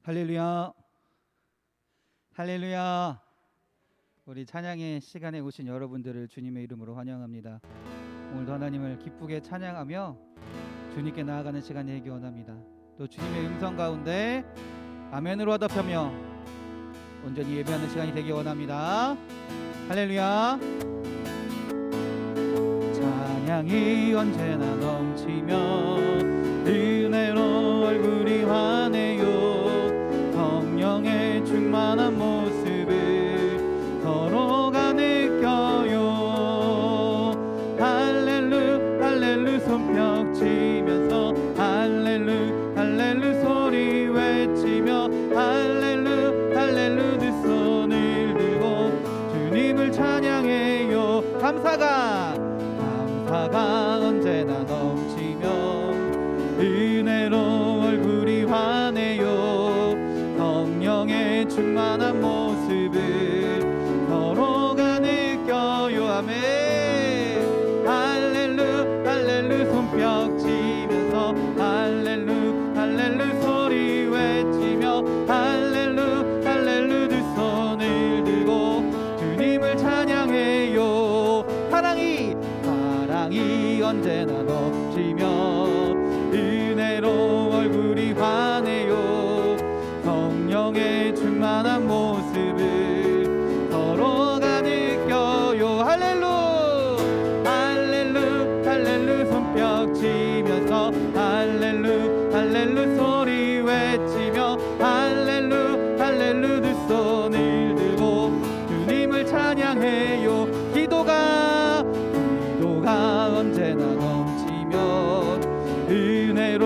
할렐루야, 할렐루야. 우리 찬양의 시간에 오신 여러분들을 주님의 이름으로 환영합니다. 오늘도 하나님을 기쁘게 찬양하며 주님께 나아가는 시간이 되기 원합니다. 또 주님의 음성 가운데 아멘으로 화답하며 온전히 예배하는 시간이 되기 원합니다. 할렐루야. 찬양이 언제나 넘치며 은혜로 얼굴이 환해요. 성령의 충만한 모습을 서로가 느껴요. 할렐루 할렐루 손뼉 치면서 할렐루 할렐루 소리 외치며 할렐루 할렐루 두 손을 들고 주님을 찬양해요. 감사가 언제나 넘치며 은혜로 얼굴이 환해요. 성령의 충만한 모습을 서로가 느껴요. 아멘. 할렐루 할렐루 손뼉 치면서 할렐루 할렐루 소리 외치며 할렐루 할렐루 두 손을 들고 주님을 찬양해요. 사랑이 언제나 넘치며 은혜로 얼굴이 환해요. 성령의 충만한 모습을 서로가 느껴요. 할렐루 할렐루 할렐루 손뼉 치면서 할렐루 할렐루 소리 외치며 할렐루 할렐루 두 손을 들고 주님을 찬양해요. 기도가 언제나 넘치면 은혜로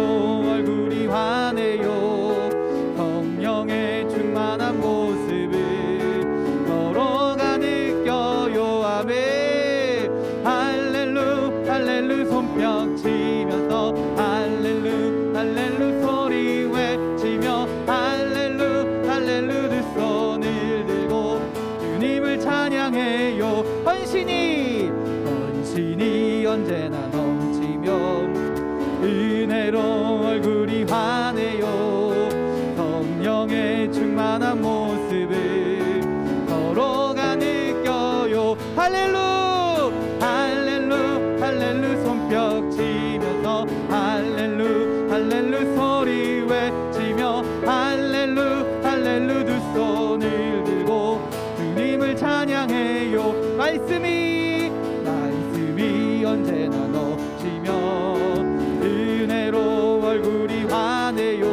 얼굴이 환해요. 성령의 충만한 모습을 서로가 느껴요. 아멘. 할렐루 할렐루 손뼉 치면서 할렐루 할렐루 소리 외치며 할렐루 할렐루 두 손을 들고 주님을 찬양해요. 헌신이 언제나 넘치며 은혜로 얼굴이 환해요. 성령의 충만한 모습을 서로가 느껴요. 할렐루 할렐루 할렐루 손뼉 치면서 할렐루 할렐루 소리 외치며 할렐루 할렐루 두 손을 들고 주님을 찬양해요. 말씀이 언제나 넘치며 은혜로 얼굴이 환해요.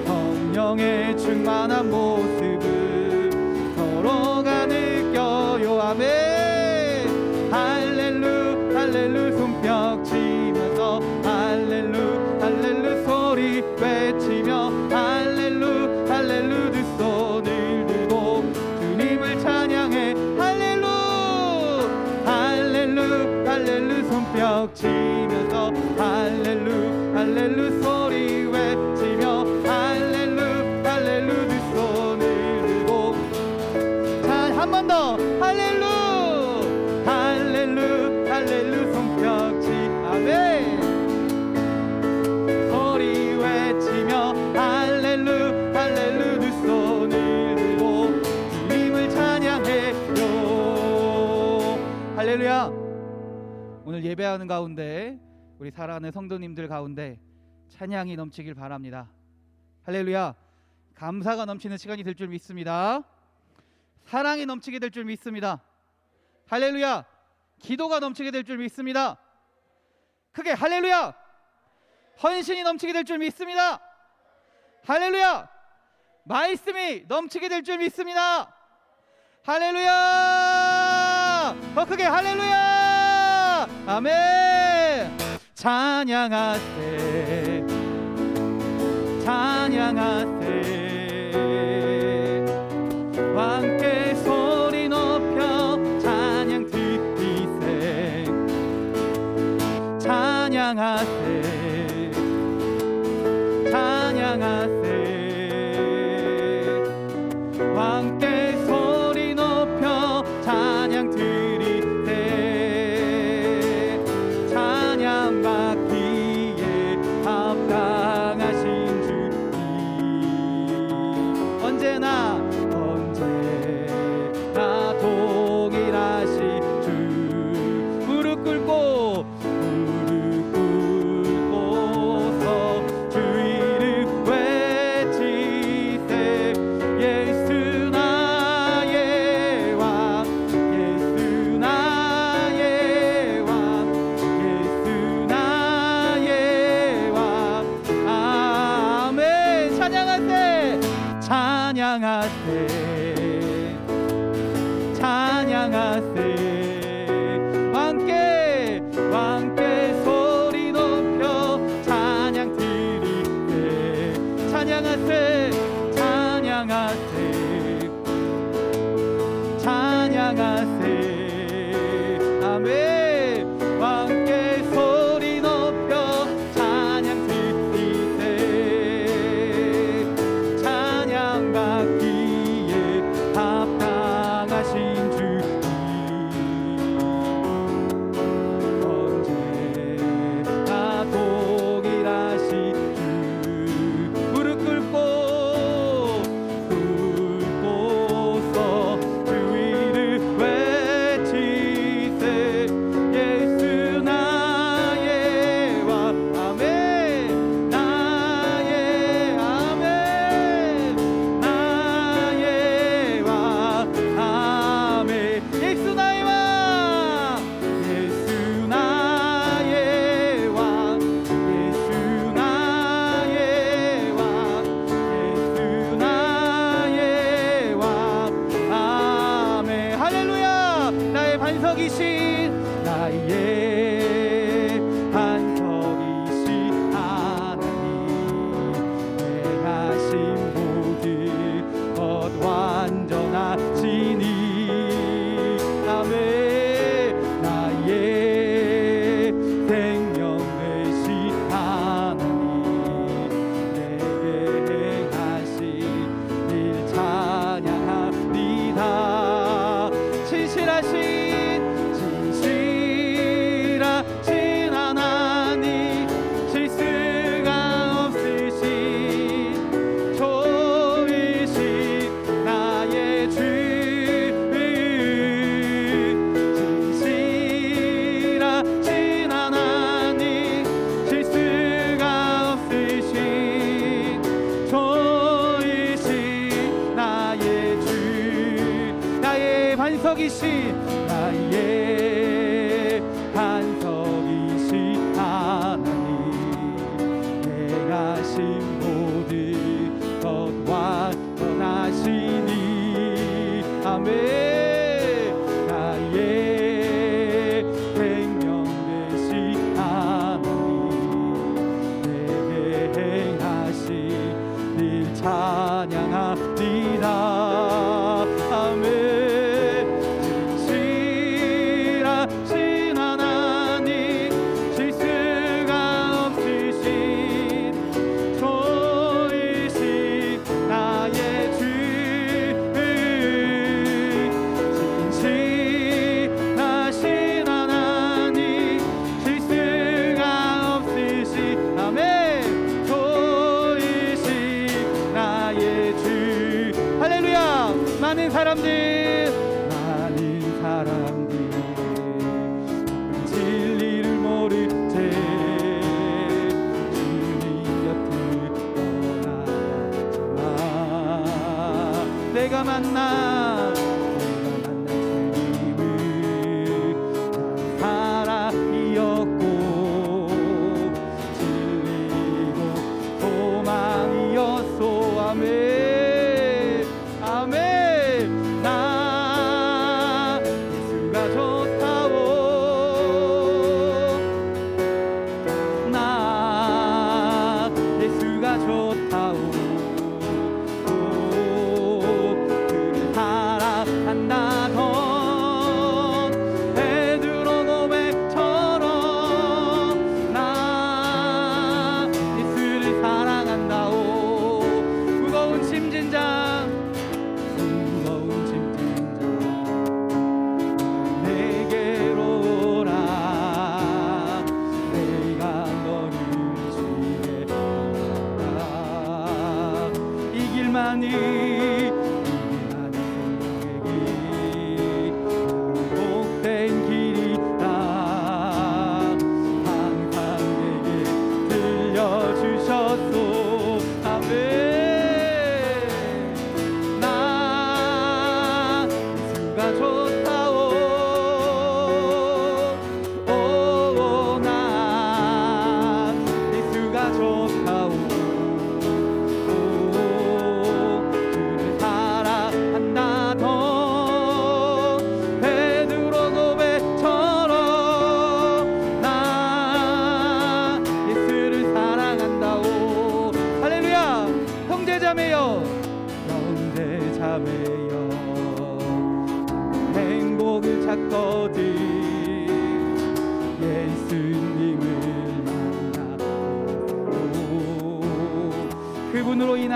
성령의 충만한 모습을 서로가 느껴요. 아멘. 할렐루 할렐루 손뼉 치면서 할렐루 할렐루 소리 외치며 할렐루 할렐루 두 손을 들고 주님을 찬양해. 할렐루 할렐루 할렐루 손뼉 치면서 할렐루 할렐루 소리 외치며 할렐루 할렐루 두 손을 들고 자, 한 번 더 할렐루 할렐루 할렐루 손뼉 치 아멘 소리 외치며 할렐루 할렐루 두 손을 들고 주님을 찬양해요. 할렐루야. 오늘 예배하는 가운데 우리 사랑하는 성도님들 가운데 찬양이 넘치길 바랍니다. 할렐루야. 감사가 넘치는 시간이 될 줄 믿습니다. 사랑이 넘치게 될 줄 믿습니다. 할렐루야. 기도가 넘치게 될 줄 믿습니다. 크게 할렐루야. 헌신이 넘치게 될 줄 믿습니다. 할렐루야. 말씀이 넘치게 될 줄 믿습니다. 할렐루야. 더 크게 할렐루야. 아멘. 찬양하세 찬양하세 함께 소리 높여 찬양 드리세 찬양하세 찬양하세 함께 소리 높여 찬양 드리세 찬양 받기에 합당하신 주님 언제나 동일하신 주 무릎 꿇고서 주 이름 외치세 예수 나의 왕 예수 나의 왕 예수 나의 왕 아멘 찬양하세 찬양하세 찬양하세 왕께 소리 높여 찬양 드리세 찬양하세 찬양하세 찬양하세 아멘 왕께 소리 높여 찬양 드리세 찬양 받기에 합당하신 주님 언제나 동일하신 주 무릎 꿇고서 주 이름 외치세 예수 나의 왕 아멘 나의 아멘 나의 왕 아멘 예수 나의 왕 예수 나의 왕 예수 나의 왕 예수 나의 왕 아멘 할렐루야 나의 반석이신 하나님 행하신 모든 것 완전하시니 아멘 나의 생명 되신 하나님 내게 행하신 일 찬양합니다 진실하신 하나님 실수가 없으신 좋으신 나의 주 진실하신 하나님 실수가 없으신 좋으신 나의 주 나의 반석이신 나의 반석이신 하나님 행하신 모든 것 완전하시니 아멘 나의 생명 되신 하나님 내게 행하신 일 찬양합니다 아멘 진실하신 하나님 실수가 없으신 좋으신 나의 주 진실하신 하나님 실수가 없으신 아멘 좋으신 나의 주 할렐루야 많은 사람들 진리를 모를 때 주님 곁을 떠나지만 내가 만난 주님은 사랑이었고 진리고 소망이었소 아멘 아멘 나 예수가 좋다오 나 예수가 좋다오 그를 사랑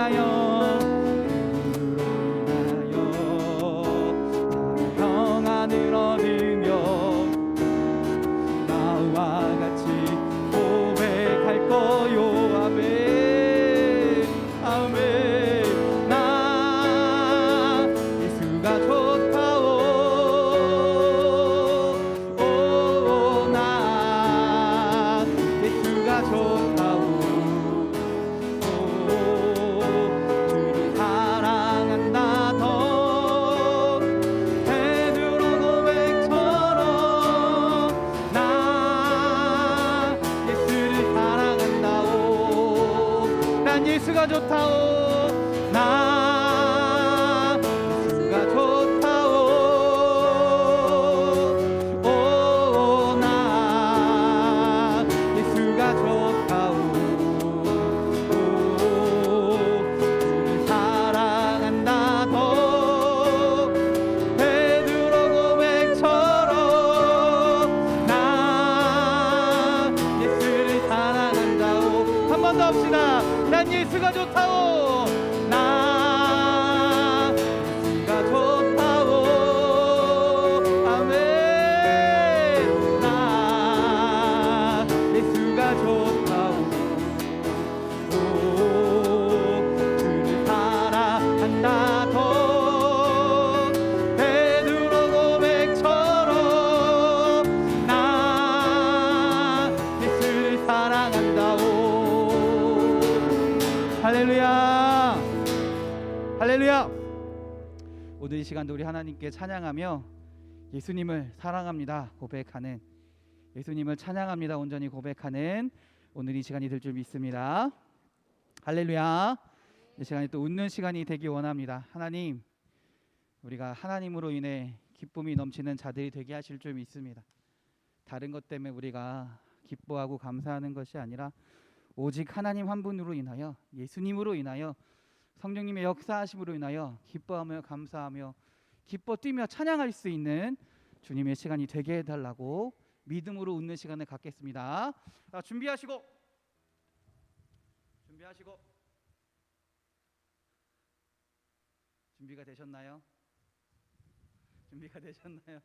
인하여 평안을 얻으며 나와 같이 고백할 거요. 아멘 아멘. 나 예수가 좋다오. 오 나 예수가 좋다오. 주를 사랑한다 더 베드로 고백처럼 나 예수를 사랑한다오. 난 예수가 좋다오. 나 예수가 좋다오. 오 나 예수가 좋다오. 주를 사랑한다 더 베드로 고백처럼 나 예수를 사랑한다오. 한 번 더 합시다. 난 예수가 좋다오. 나 예수가 좋다오. 아멘. 나 예수가 좋다오. 주를 사랑한다 더 베드로 고백처럼 나 예수를 사랑한다오. 할렐루야 할렐루야. 오늘 이 시간도 우리 하나님께 찬양하며 예수님을 사랑합니다 고백하는, 예수님을 찬양합니다 온전히 고백하는 오늘 이 시간이 될 줄 믿습니다. 할렐루야. 이 시간이 또 웃는 시간이 되기 원합니다. 하나님, 우리가 하나님으로 인해 기쁨이 넘치는 자들이 되게 하실 줄 믿습니다. 다른 것 때문에 우리가 기뻐하고 감사하는 것이 아니라 오직 하나님 한 분으로 인하여, 예수님으로 인하여, 성령님의 역사하심으로 인하여 기뻐하며 감사하며 기뻐 뛰며 찬양할 수 있는 주님의 시간이 되게 해달라고 믿음으로 웃는 시간을 갖겠습니다. 준비하시고 준비가 되셨나요? 준비가 되셨나요?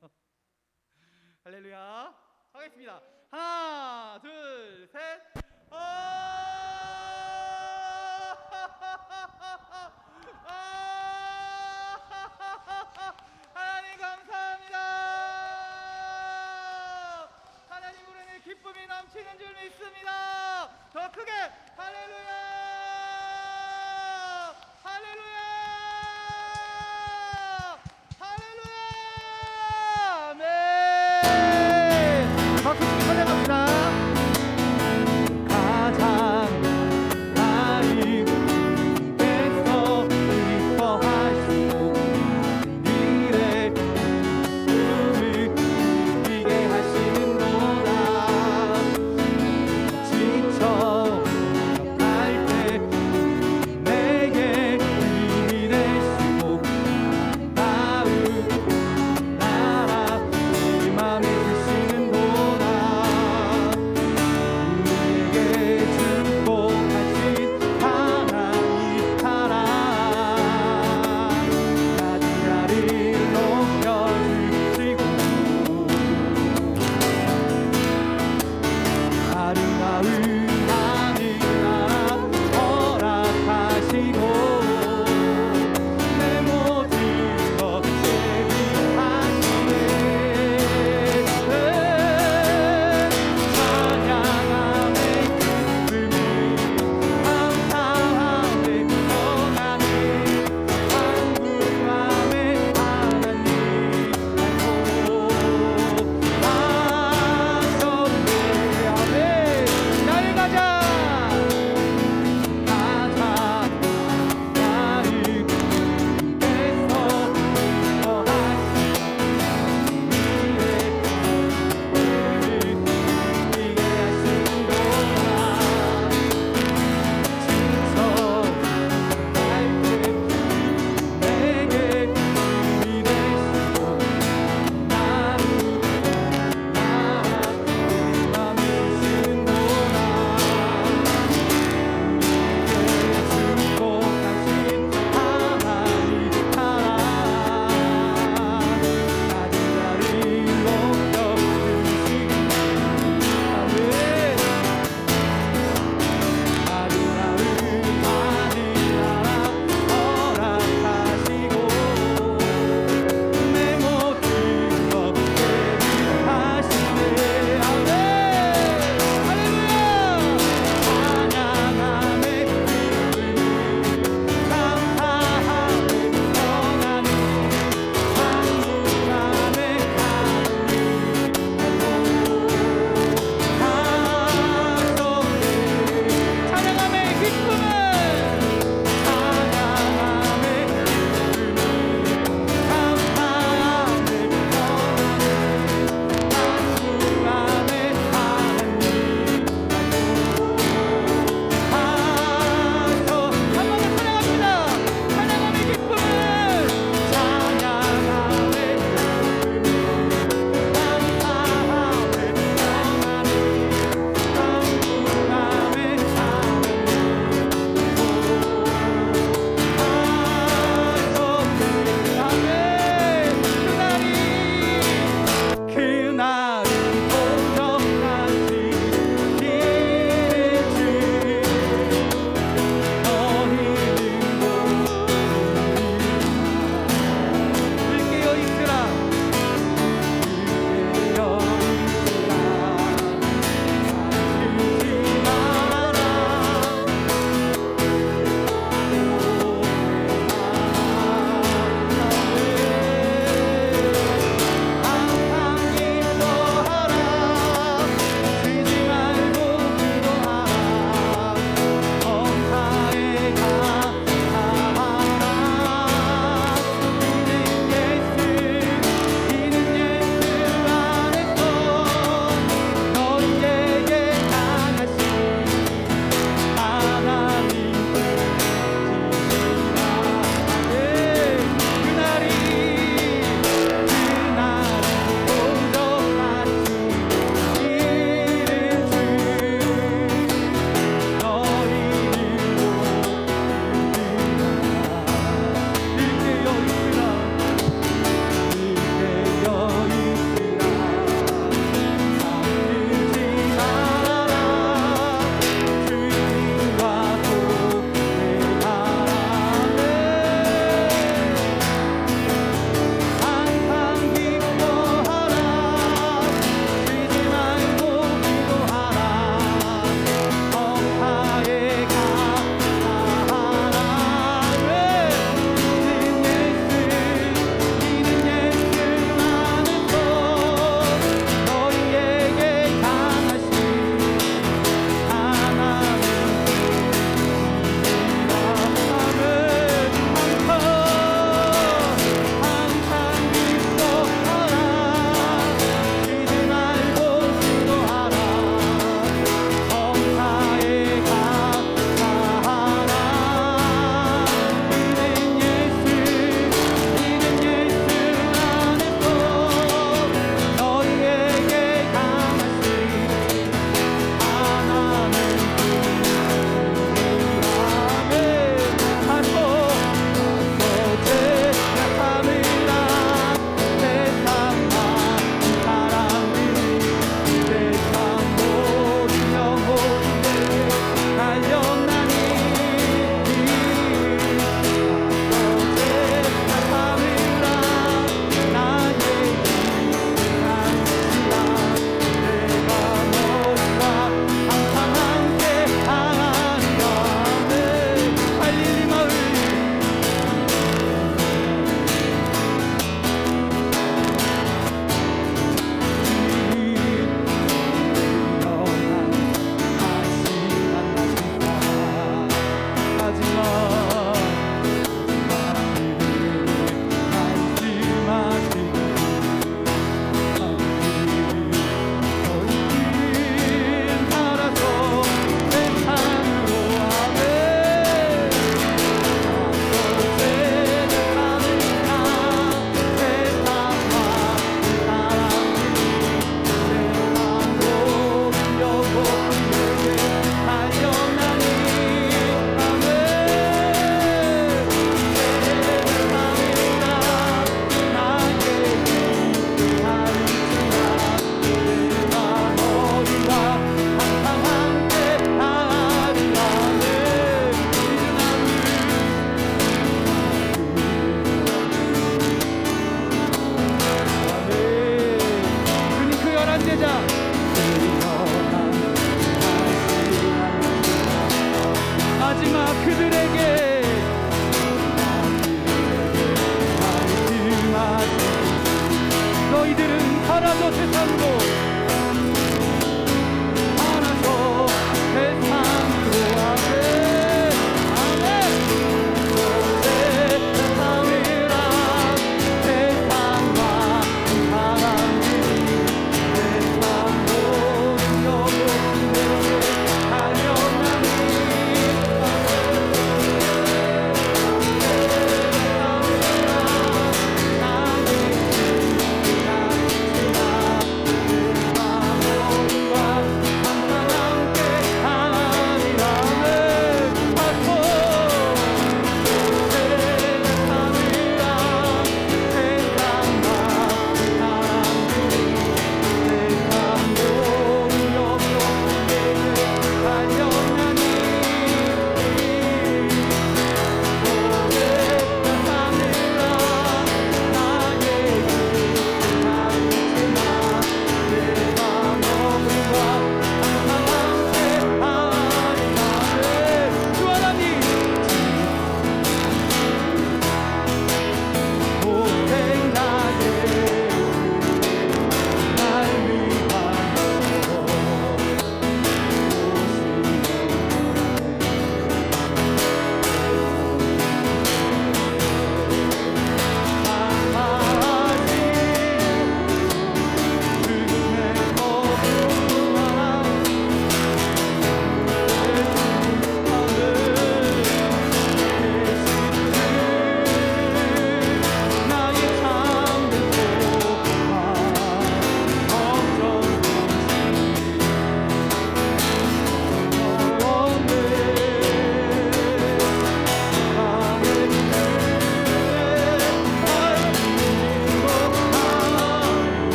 할렐루야. 하겠습니다. 하나 둘 셋. 하나님 감사합니다. 하나님으로 인해 기쁨이 넘치는 줄 믿습니다. 더 크게 할렐루야. 할렐루야. 할렐루야. 아멘. 박수 치고 찬양합니다. 가장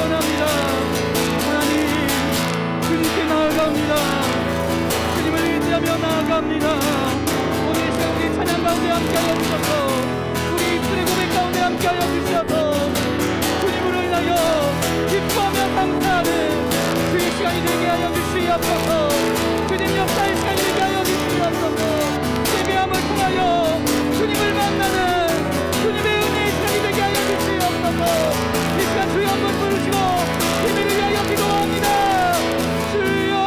원합니다. 하나님, 주님께 나아갑니다. 주님을 의지하며 나아갑니다. 오늘 시간 우리 찬양 가운데 함께하여 주셔서, 우리 입술의 고백 가운데 함께하여 주셔서 주님을 인하여 기뻐하며 감사하는 주의 시간이 되게 하여 주시옵소서. 주님 역사의 시간이 되게 하여 주시옵소서. 예배함을 통하여 주님을 만나는 주님의 은혜의 시간이 되게 하여 주시옵소서. 이 시간 주여 한번 부르시고 예배를 위하여 기도합니다. 주여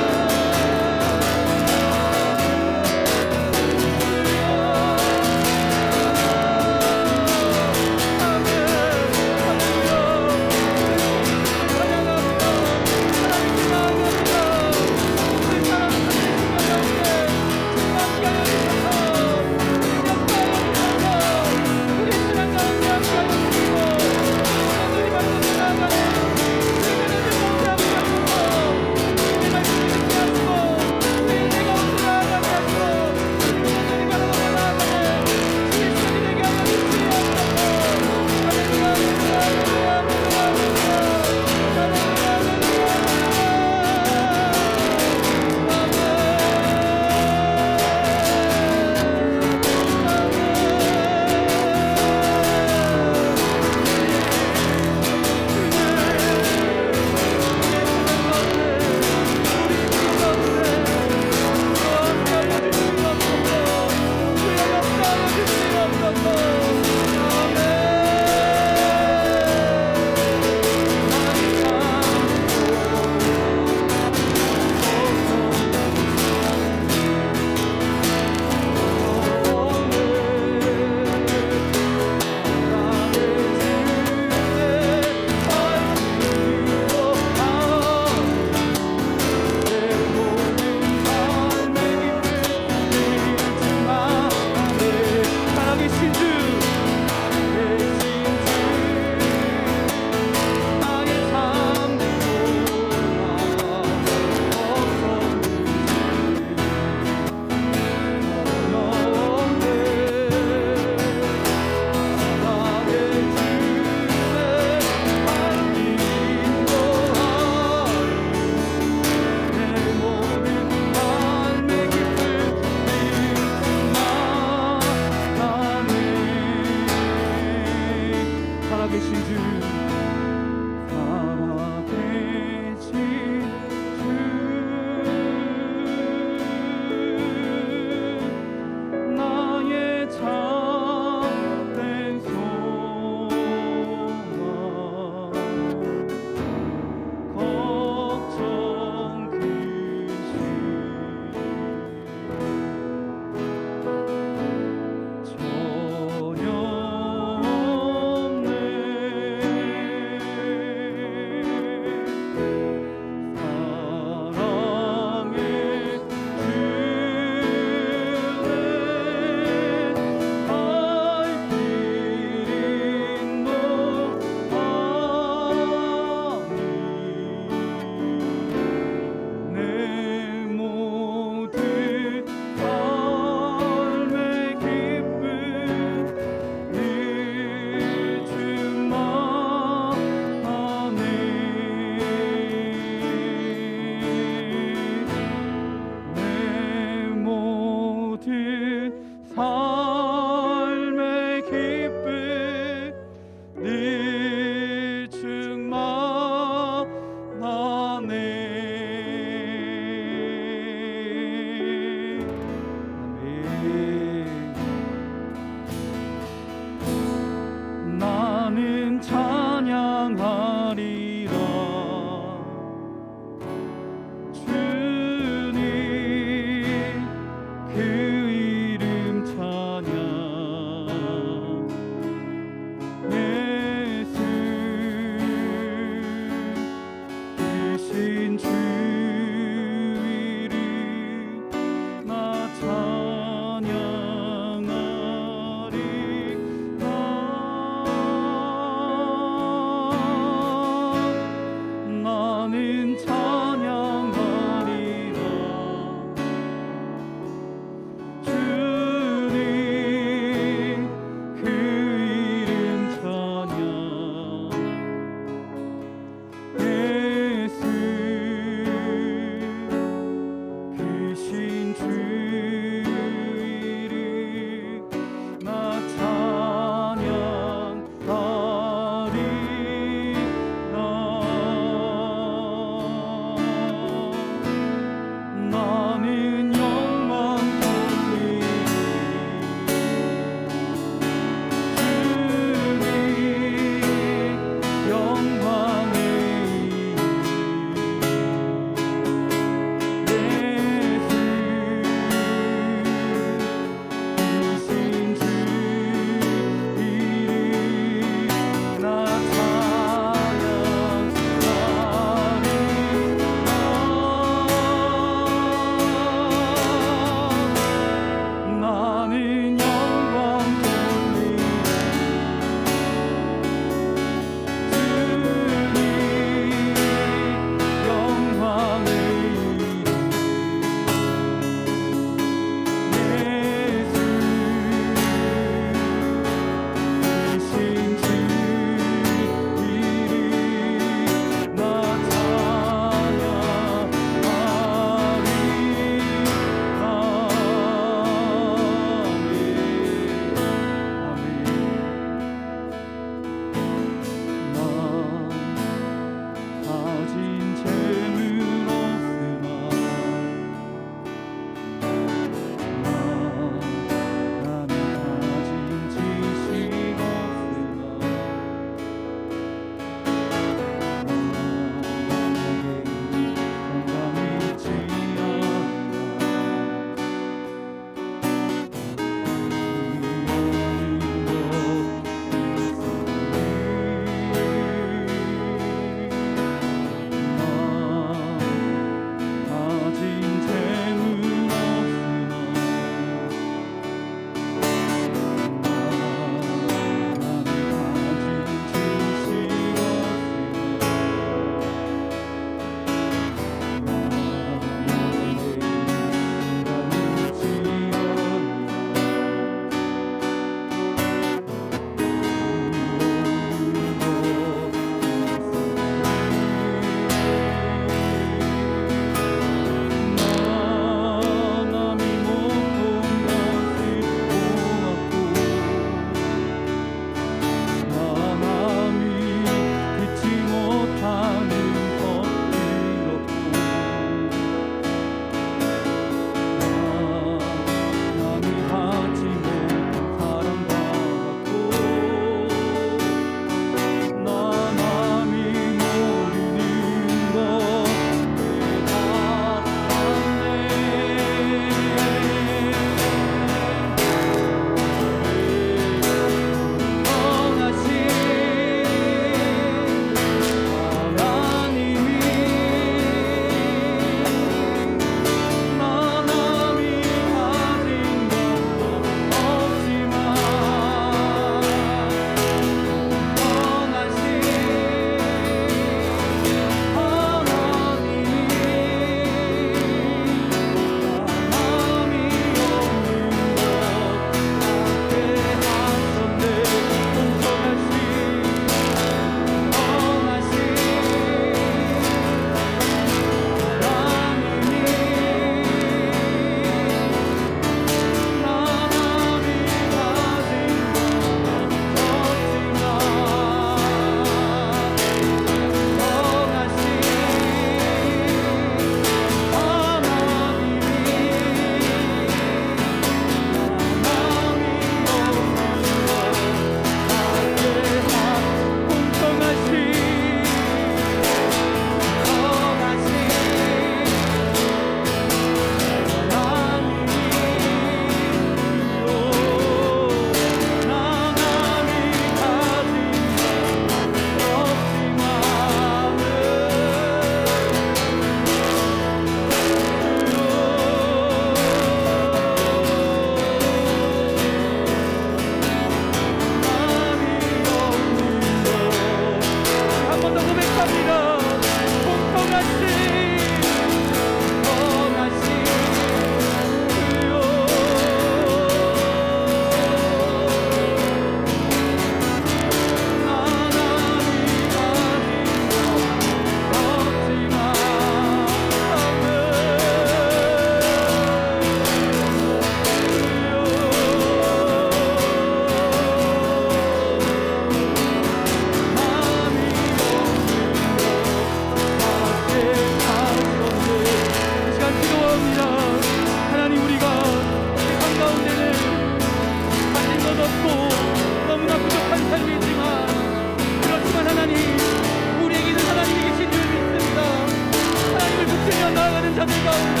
사는 가운데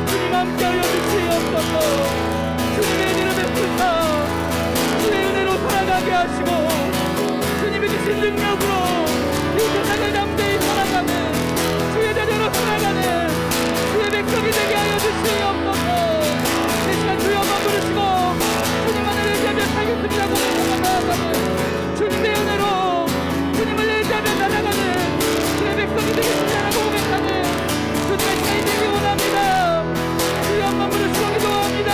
주님 함께하여 주시옵소서. 주님의 은혜를 베푸사 주의 은혜로 살아가게 하시고 주님이 주신 능력으로 이 세상을 담대히 살아가는 주의 자녀로 살아가는 주의 백성이 되게 하여 주시옵소서. 이 시간 주여 한번 부르시고 주님만을 의지하며 살겠습니다 고백하며 나아가는 주님의 은혜로 주님을 의지하며 살아가는 주의 백성이 되겠습니다라고 고백하는 주님의 시간이 되기 원합니다. 주여 한번 부르시고 기도합니다.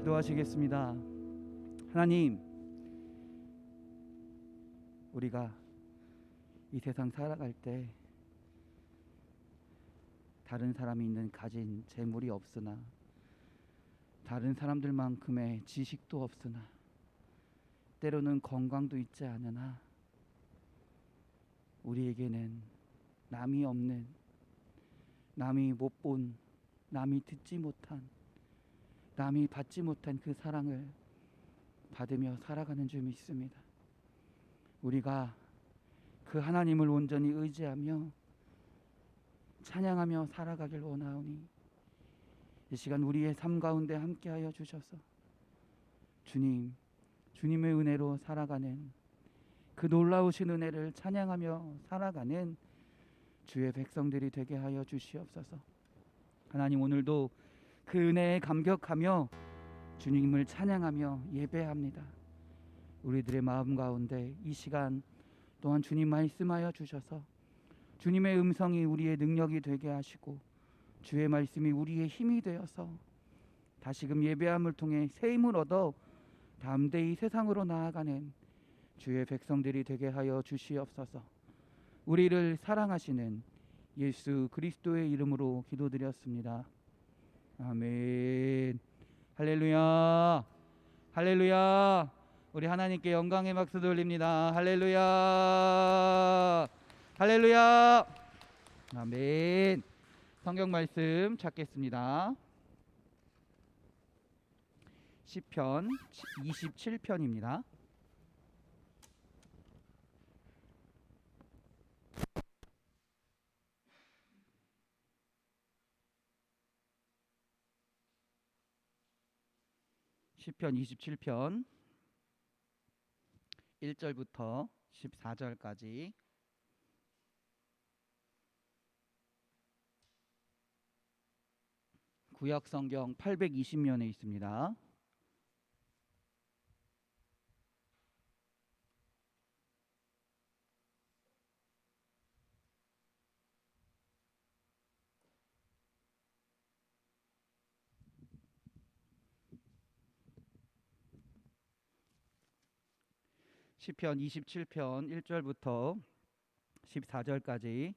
기도하시겠습니다. 하나님, 우리가 이 세상 살아갈 때 다른 사람이 있는 가진 재물이 없으나 다른 사람들만큼의 지식도 없으나 때로는 건강도 있지 않으나 우리에게는 남이 없는, 남이 못 본, 남이 듣지 못한, 남이 받지 못한 그 사랑을 받으며 살아가는 줄 믿습니다. 우리가 그 하나님을 온전히 의지하며 찬양하며 살아가길 원하오니 이 시간 우리의 삶 가운데 함께하여 주셔서 주님, 주님의 은혜로 살아가는, 그 놀라우신 은혜를 찬양하며 살아가는 주의 백성들이 되게 하여 주시옵소서. 하나님, 오늘도 그 은혜에 감격하며 주님을 찬양하며 예배합니다. 우리들의 마음 가운데 이 시간 또한 주님 말씀하여 주셔서 주님의 음성이 우리의 능력이 되게 하시고 주의 말씀이 우리의 힘이 되어서 다시금 예배함을 통해 새 힘을 얻어 담대히 세상으로 나아가는 주의 백성들이 되게 하여 주시옵소서. 우리를 사랑하시는 예수 그리스도의 이름으로 기도드렸습니다. 아멘. 할렐루야, 할렐루야. 우리 하나님께 영광의 박수 돌립니다. 할렐루야, 할렐루야. 아멘. 성경 말씀 찾겠습니다. 시편 27편입니다. 시편 27편 1절부터 14절까지 구약 성경 820면에 있습니다. 시편 27편 1절부터 14절까지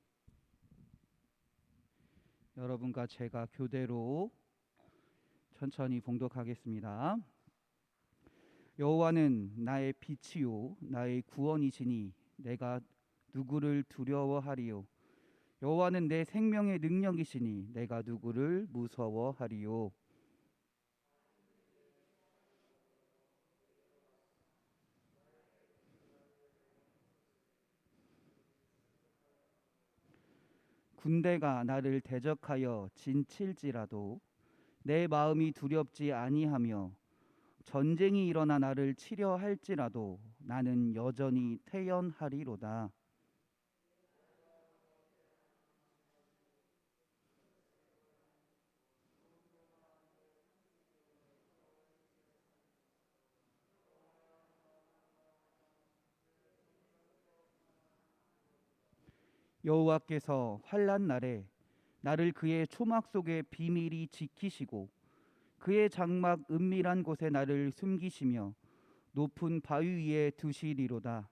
여러분과 제가 교대로 천천히 봉독하겠습니다. 여호와는 나의 빛이요 나의 구원이시니 내가 누구를 두려워하리요. 여호와는 내 생명의 능력이시니 내가 누구를 무서워하리요. 군대가 나를 대적하여 진칠지라도 내 마음이 두렵지 아니하며 전쟁이 일어나 나를 치려 할지라도 나는 여전히 태연하리로다. 여호와께서 환난 날에 나를 그의 초막 속에 비밀히 지키시고 그의 장막 은밀한 곳에 나를 숨기시며 높은 바위 위에 두시리로다.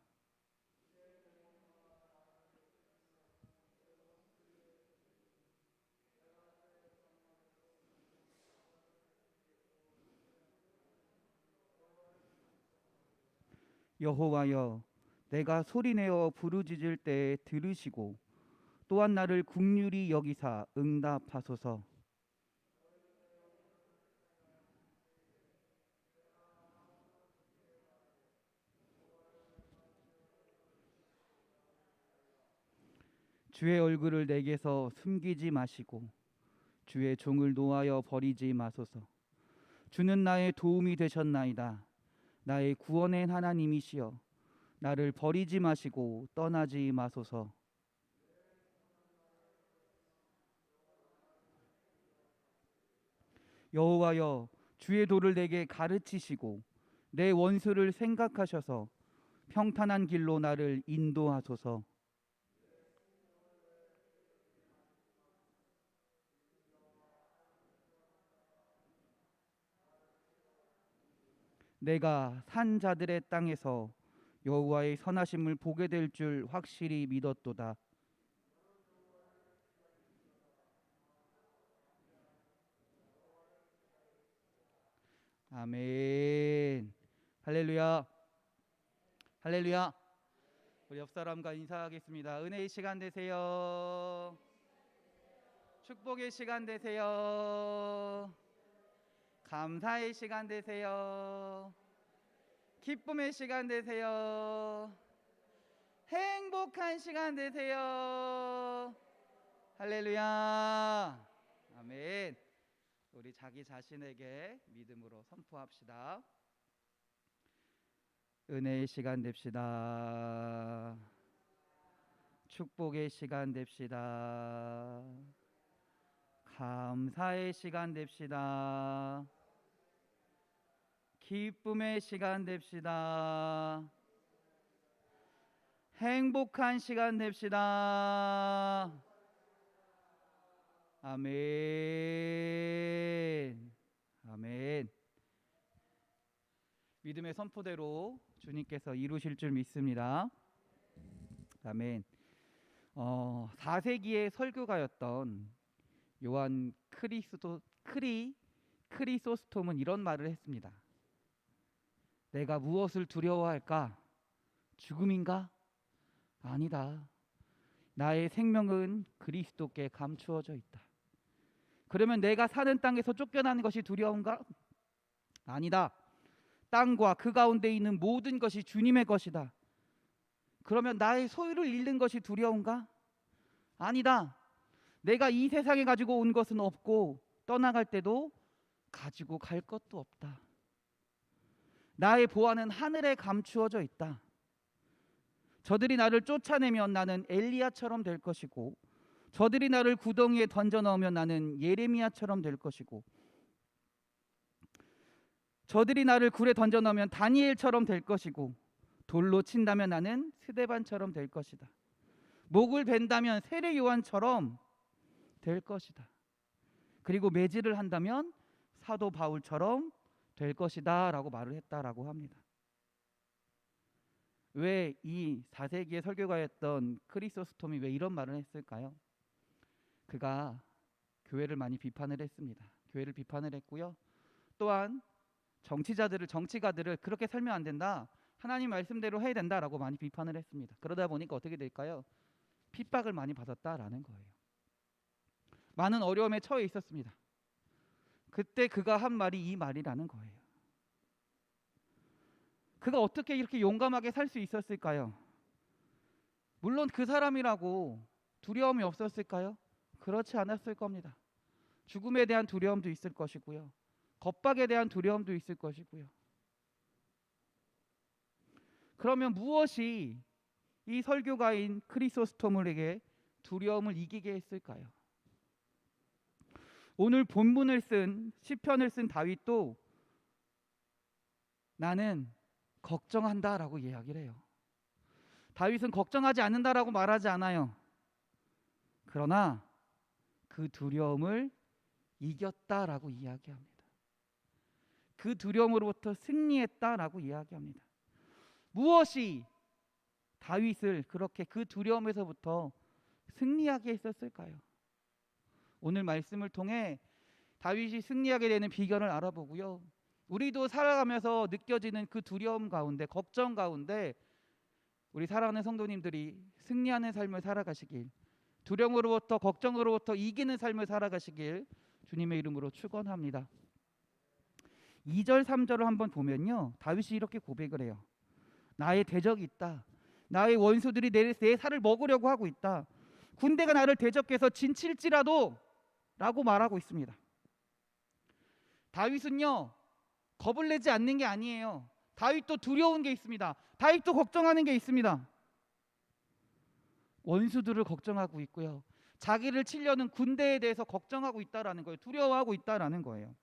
여호와여, 내가 소리내어 부르짖을 때 들으시고 또한 나를 긍휼히 여기사 응답하소서. 주의 얼굴을 내게서 숨기지 마시고 주의 종을 노하여 버리지 마소서. 주는 나의 도움이 되셨나이다. 나의 구원의 하나님이시여, 나를 버리지 마시고 떠나지 마소서. 여호와여, 주의 도를 내게 가르치시고 내 원수를 생각하셔서 평탄한 길로 나를 인도하소서. 내가 산 자들의 땅에서 여호와의 선하심을 보게 될 줄 확실히 믿었도다. 아멘. 할렐루야, 할렐루야. 우리 옆 사람과 인사하겠습니다. 은혜의 시간 되세요. 축복의 시간 되세요. 감사의 시간 되세요. 기쁨의 시간 되세요. 행복한 시간 되세요. 할렐루야. 아멘. 우리 자기 자신에게 믿음으로 선포합시다. 은혜의 시간 됩시다. 축복의 시간 됩시다. 감사의 시간 됩시다. 기쁨의 시간 됩시다. 행복한 시간 됩시다. 아멘. 아멘. 믿음의 선포대로 주님께서 이루실 줄 믿습니다. 아멘. 4세기의 설교가였던 요한 크리소스톰은 이런 말을 했습니다. 내가 무엇을 두려워할까? 죽음인가? 아니다. 나의 생명은 그리스도께 감추어져 있다. 그러면 내가 사는 땅에서 쫓겨나는 것이 두려운가? 아니다. 땅과 그 가운데 있는 모든 것이 주님의 것이다. 그러면 나의 소유를 잃는 것이 두려운가? 아니다. 내가 이 세상에 가지고 온 것은 없고 떠나갈 때도 가지고 갈 것도 없다. 나의 보안은 하늘에 감추어져 있다. 저들이 나를 쫓아내면 나는 엘리야처럼 될 것이고, 저들이 나를 구덩이에 던져 넣으면 나는 예레미야처럼 될 것이고, 저들이 나를 굴에 던져 넣으면 다니엘처럼 될 것이고, 돌로 친다면 나는 스데반처럼 될 것이다. 목을 벤다면 세례 요한처럼 될 것이다. 그리고 매질을 한다면 사도 바울처럼 될 것이다 라고 말을 했다라고 합니다. 왜 이 4세기의 설교가였던 크리소스톰이 왜 이런 말을 했을까요? 그가 교회를 많이 비판을 했습니다. 교회를 비판을 했고요. 또한 정치가들을 그렇게 살면 안 된다, 하나님 말씀대로 해야 된다라고 많이 비판을 했습니다. 그러다 보니까 어떻게 될까요? 핍박을 많이 받았다라는 거예요. 많은 어려움에 처해 있었습니다. 그때 그가 한 말이 이 말이라는 거예요. 그가 어떻게 이렇게 용감하게 살 수 있었을까요? 물론 그 사람이라고 두려움이 없었을까요? 그렇지 않았을 겁니다. 죽음에 대한 두려움도 있을 것이고요. 겁박에 대한 두려움도 있을 것이고요. 그러면 무엇이 이 설교가인 크리소스토물에게 두려움을 이기게 했을까요? 오늘 본문을 쓴 시편을 쓴 다윗도 나는 걱정한다라고 이야기를 해요. 다윗은 걱정하지 않는다라고 말하지 않아요. 그러나 그 두려움을 이겼다라고 이야기합니다. 그 두려움으로부터 승리했다라고 이야기합니다. 무엇이 다윗을 그렇게 그 두려움에서부터 승리하게 했었을까요? 오늘 말씀을 통해 다윗이 승리하게 되는 비결을 알아보고요. 우리도 살아가면서 느껴지는 그 두려움 가운데, 걱정 가운데 우리 사랑하는 성도님들이 승리하는 삶을 살아가시길, 두려움으로부터 걱정으로부터 이기는 삶을 살아가시길 주님의 이름으로 축원합니다. 2절 3절을 한번 보면요, 다윗이 이렇게 고백을 해요. 나의 대적이 있다. 나의 원수들이 내 살을 먹으려고 하고 있다. 군대가 나를 대적해서 진칠지라도 라고 말하고 있습니다. 다윗은요, 겁을 내지 않는 게 아니에요. 다윗도 두려운 게 있습니다. 다윗도 걱정하는 게 있습니다. 원수들을 걱정하고 있고요. 자기를 치려는 군대에 대해서 걱정하고 있다라는 거예요. 두려워하고 있다라는 거예요.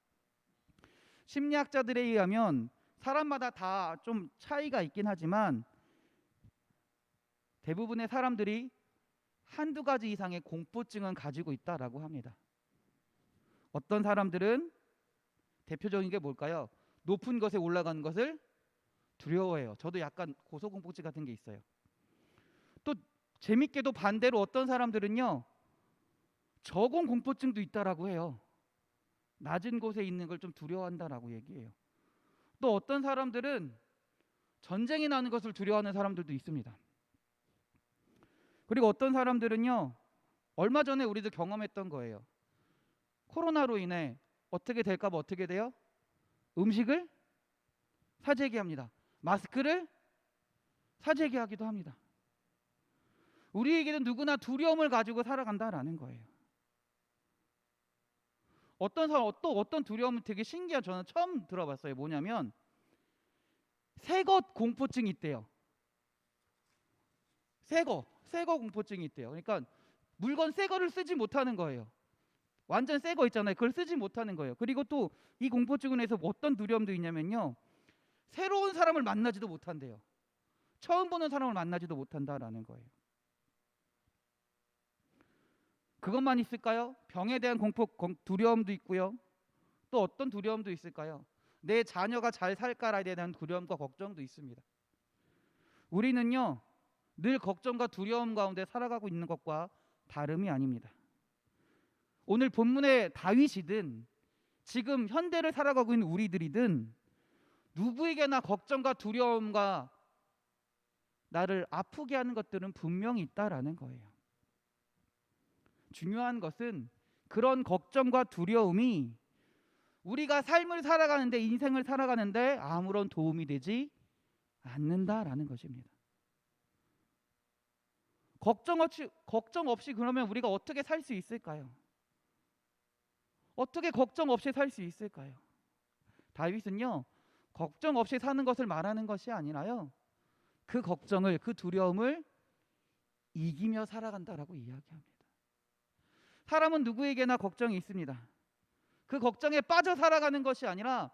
심리학자들에 의하면 사람마다 다 좀 차이가 있긴 하지만 대부분의 사람들이 한두 가지 이상의 공포증은 가지고 있다라고 합니다. 어떤 사람들은 대표적인 게 뭘까요? 높은 것에 올라가는 것을 두려워해요. 저도 약간 고소공포증 같은 게 있어요. 또 재밌게도 반대로 어떤 사람들은요, 저공 공포증도 있다라고 해요. 낮은 곳에 있는 걸 좀 두려워한다라고 얘기해요. 또 어떤 사람들은 전쟁이 나는 것을 두려워하는 사람들도 있습니다. 그리고 어떤 사람들은요, 얼마 전에 우리도 경험했던 거예요. 코로나로 인해 어떻게 될까 봐 어떻게 돼요? 음식을 사재기 합니다. 마스크를 사재기 하기도 합니다. 우리에게는 누구나 두려움을 가지고 살아간다라는 거예요. 어떤 두려움은 되게 신기한, 저는 처음 들어봤어요. 뭐냐면 새것 공포증이 있대요. 새거 공포증이 있대요. 그러니까 물건 새 거를 쓰지 못하는 거예요. 완전 새 거 있잖아요. 그걸 쓰지 못하는 거예요. 그리고 또 이 공포증으로 해서 어떤 두려움도 있냐면요, 새로운 사람을 만나지도 못한대요. 처음 보는 사람을 만나지도 못한다라는 거예요. 그것만 있을까요? 병에 대한 두려움도 있고요. 또 어떤 두려움도 있을까요? 내 자녀가 잘 살까라에 대한 두려움과 걱정도 있습니다. 우리는요, 늘 걱정과 두려움 가운데 살아가고 있는 것과 다름이 아닙니다. 오늘 본문의 다윗이든 지금 현대를 살아가고 있는 우리들이든 누구에게나 걱정과 두려움과 나를 아프게 하는 것들은 분명히 있다라는 거예요. 중요한 것은 그런 걱정과 두려움이 우리가 삶을 살아가는데, 인생을 살아가는데 아무런 도움이 되지 않는다라는 것입니다. 걱정 없이 그러면 우리가 어떻게 살 수 있을까요? 어떻게 걱정 없이 살 수 있을까요? 다윗은요, 걱정 없이 사는 것을 말하는 것이 아니라요, 그 걱정을, 그 두려움을 이기며 살아간다라고 이야기합니다. 사람은 누구에게나 걱정이 있습니다. 그 걱정에 빠져 살아가는 것이 아니라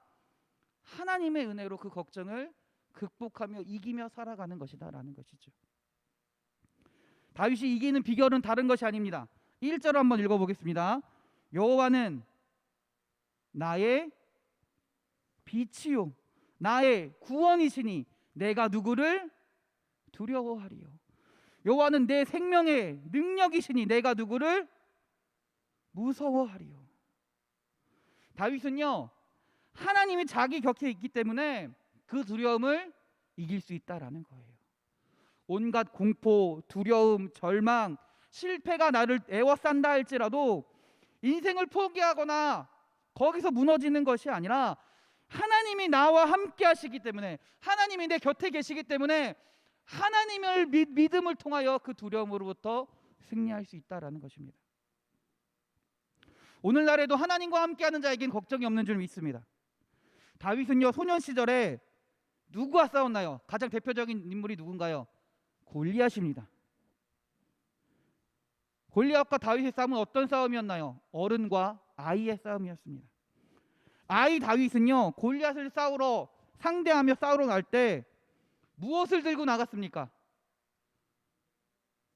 하나님의 은혜로 그 걱정을 극복하며 이기며 살아가는 것이다라는 것이죠. 다윗이 이기는 비결은 다른 것이 아닙니다. 1절 한번 읽어보겠습니다. 여호와는 나의 빛이요 나의 구원이시니 내가 누구를 두려워하리요. 여호와는 내 생명의 능력이시니 내가 누구를 무서워하리요. 다윗은요, 하나님이 자기 곁에 있기 때문에 그 두려움을 이길 수 있다라는 거예요. 온갖 공포, 두려움, 절망, 실패가 나를 에워싼다 할지라도 인생을 포기하거나 거기서 무너지는 것이 아니라 하나님이 나와 함께 하시기 때문에, 하나님이 내 곁에 계시기 때문에 하나님을 믿음을 통하여 그 두려움으로부터 승리할 수 있다라는 것입니다. 오늘날에도 하나님과 함께하는 자에겐 걱정이 없는 줄 믿습니다. 다윗은요, 소년 시절에 누구와 싸웠나요? 가장 대표적인 인물이 누군가요? 골리앗입니다. 골리앗과 다윗의 싸움은 어떤 싸움이었나요? 어른과 아이의 싸움이었습니다. 아이 다윗은요, 골리앗을 상대하며 싸우러 갈 때 무엇을 들고 나갔습니까?